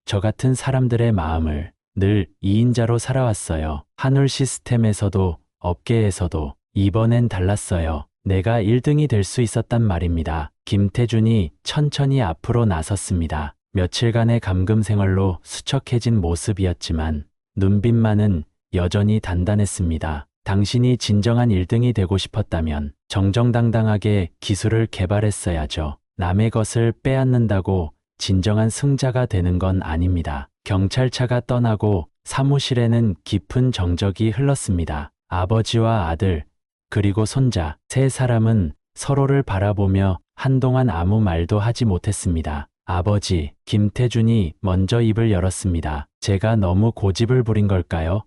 저 같은 사람들의 마음을 늘 2인자로 살아왔어요. 한울 시스템에서도 업계에서도. 이번엔 달랐어요. 내가 1등이 될 수 있었단 말입니다. 김태준이 천천히 앞으로 나섰습니다. 며칠간의 감금 생활로 수척해진 모습이었지만 눈빛만은 여전히 단단했습니다. 당신이 진정한 1등이 되고 싶었다면 정정당당하게 기술을 개발했어야죠. 남의 것을 빼앗는다고 진정한 승자가 되는 건 아닙니다. 경찰차가 떠나고 사무실에는 깊은 정적이 흘렀습니다. 아버지와 아들, 그리고 손자, 세 사람은 서로를 바라보며 한동안 아무 말도 하지 못했습니다. 아버지, 김태준이 먼저 입을 열었습니다. 제가 너무 고집을 부린 걸까요?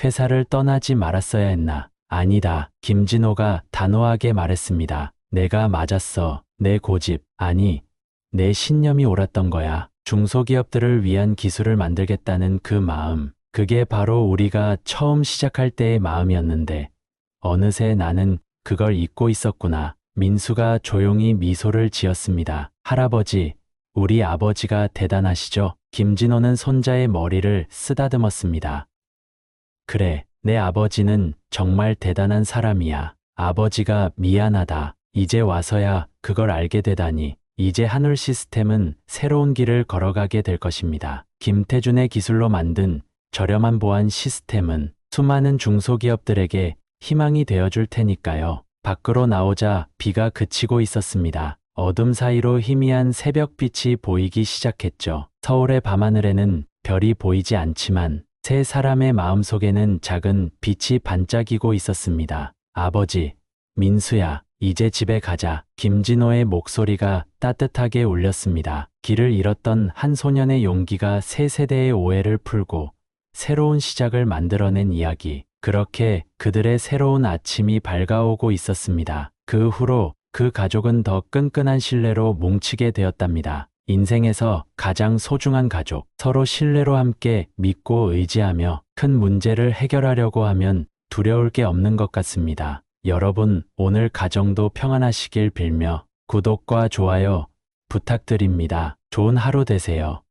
회사를 떠나지 말았어야 했나? 아니다. 김진호가 단호하게 말했습니다. 내가 맞았어. 내 고집, 아니, 내 신념이 옳았던 거야. 중소기업들을 위한 기술을 만들겠다는 그 마음. 그게 바로 우리가 처음 시작할 때의 마음이었는데 어느새 나는 그걸 잊고 있었구나. 민수가 조용히 미소를 지었습니다. 할아버지, 우리 아버지가 대단하시죠? 김진호는 손자의 머리를 쓰다듬었습니다. 그래, 내 아버지는 정말 대단한 사람이야. 아버지가 미안하다. 이제 와서야 그걸 알게 되다니. 이제 한울 시스템은 새로운 길을 걸어가게 될 것입니다. 김태준의 기술로 만든 저렴한 보안 시스템은 수많은 중소기업들에게 희망이 되어줄 테니까요. 밖으로 나오자 비가 그치고 있었습니다. 어둠 사이로 희미한 새벽빛이 보이기 시작했죠. 서울의 밤하늘에는 별이 보이지 않지만 세 사람의 마음속에는 작은 빛이 반짝이고 있었습니다. 아버지, 민수야, 이제 집에 가자. 김진호의 목소리가 따뜻하게 울렸습니다. 길을 잃었던 한 소년의 용기가 새 세대의 오해를 풀고 새로운 시작을 만들어낸 이야기. 그렇게 그들의 새로운 아침이 밝아오고 있었습니다. 그 후로 그 가족은 더 끈끈한 신뢰로 뭉치게 되었답니다. 인생에서 가장 소중한 가족, 서로 신뢰로 함께 믿고 의지하며 큰 문제를 해결하려고 하면 두려울 게 없는 것 같습니다. 여러분, 오늘 가정도 평안하시길 빌며 구독과 좋아요 부탁드립니다. 좋은 하루 되세요.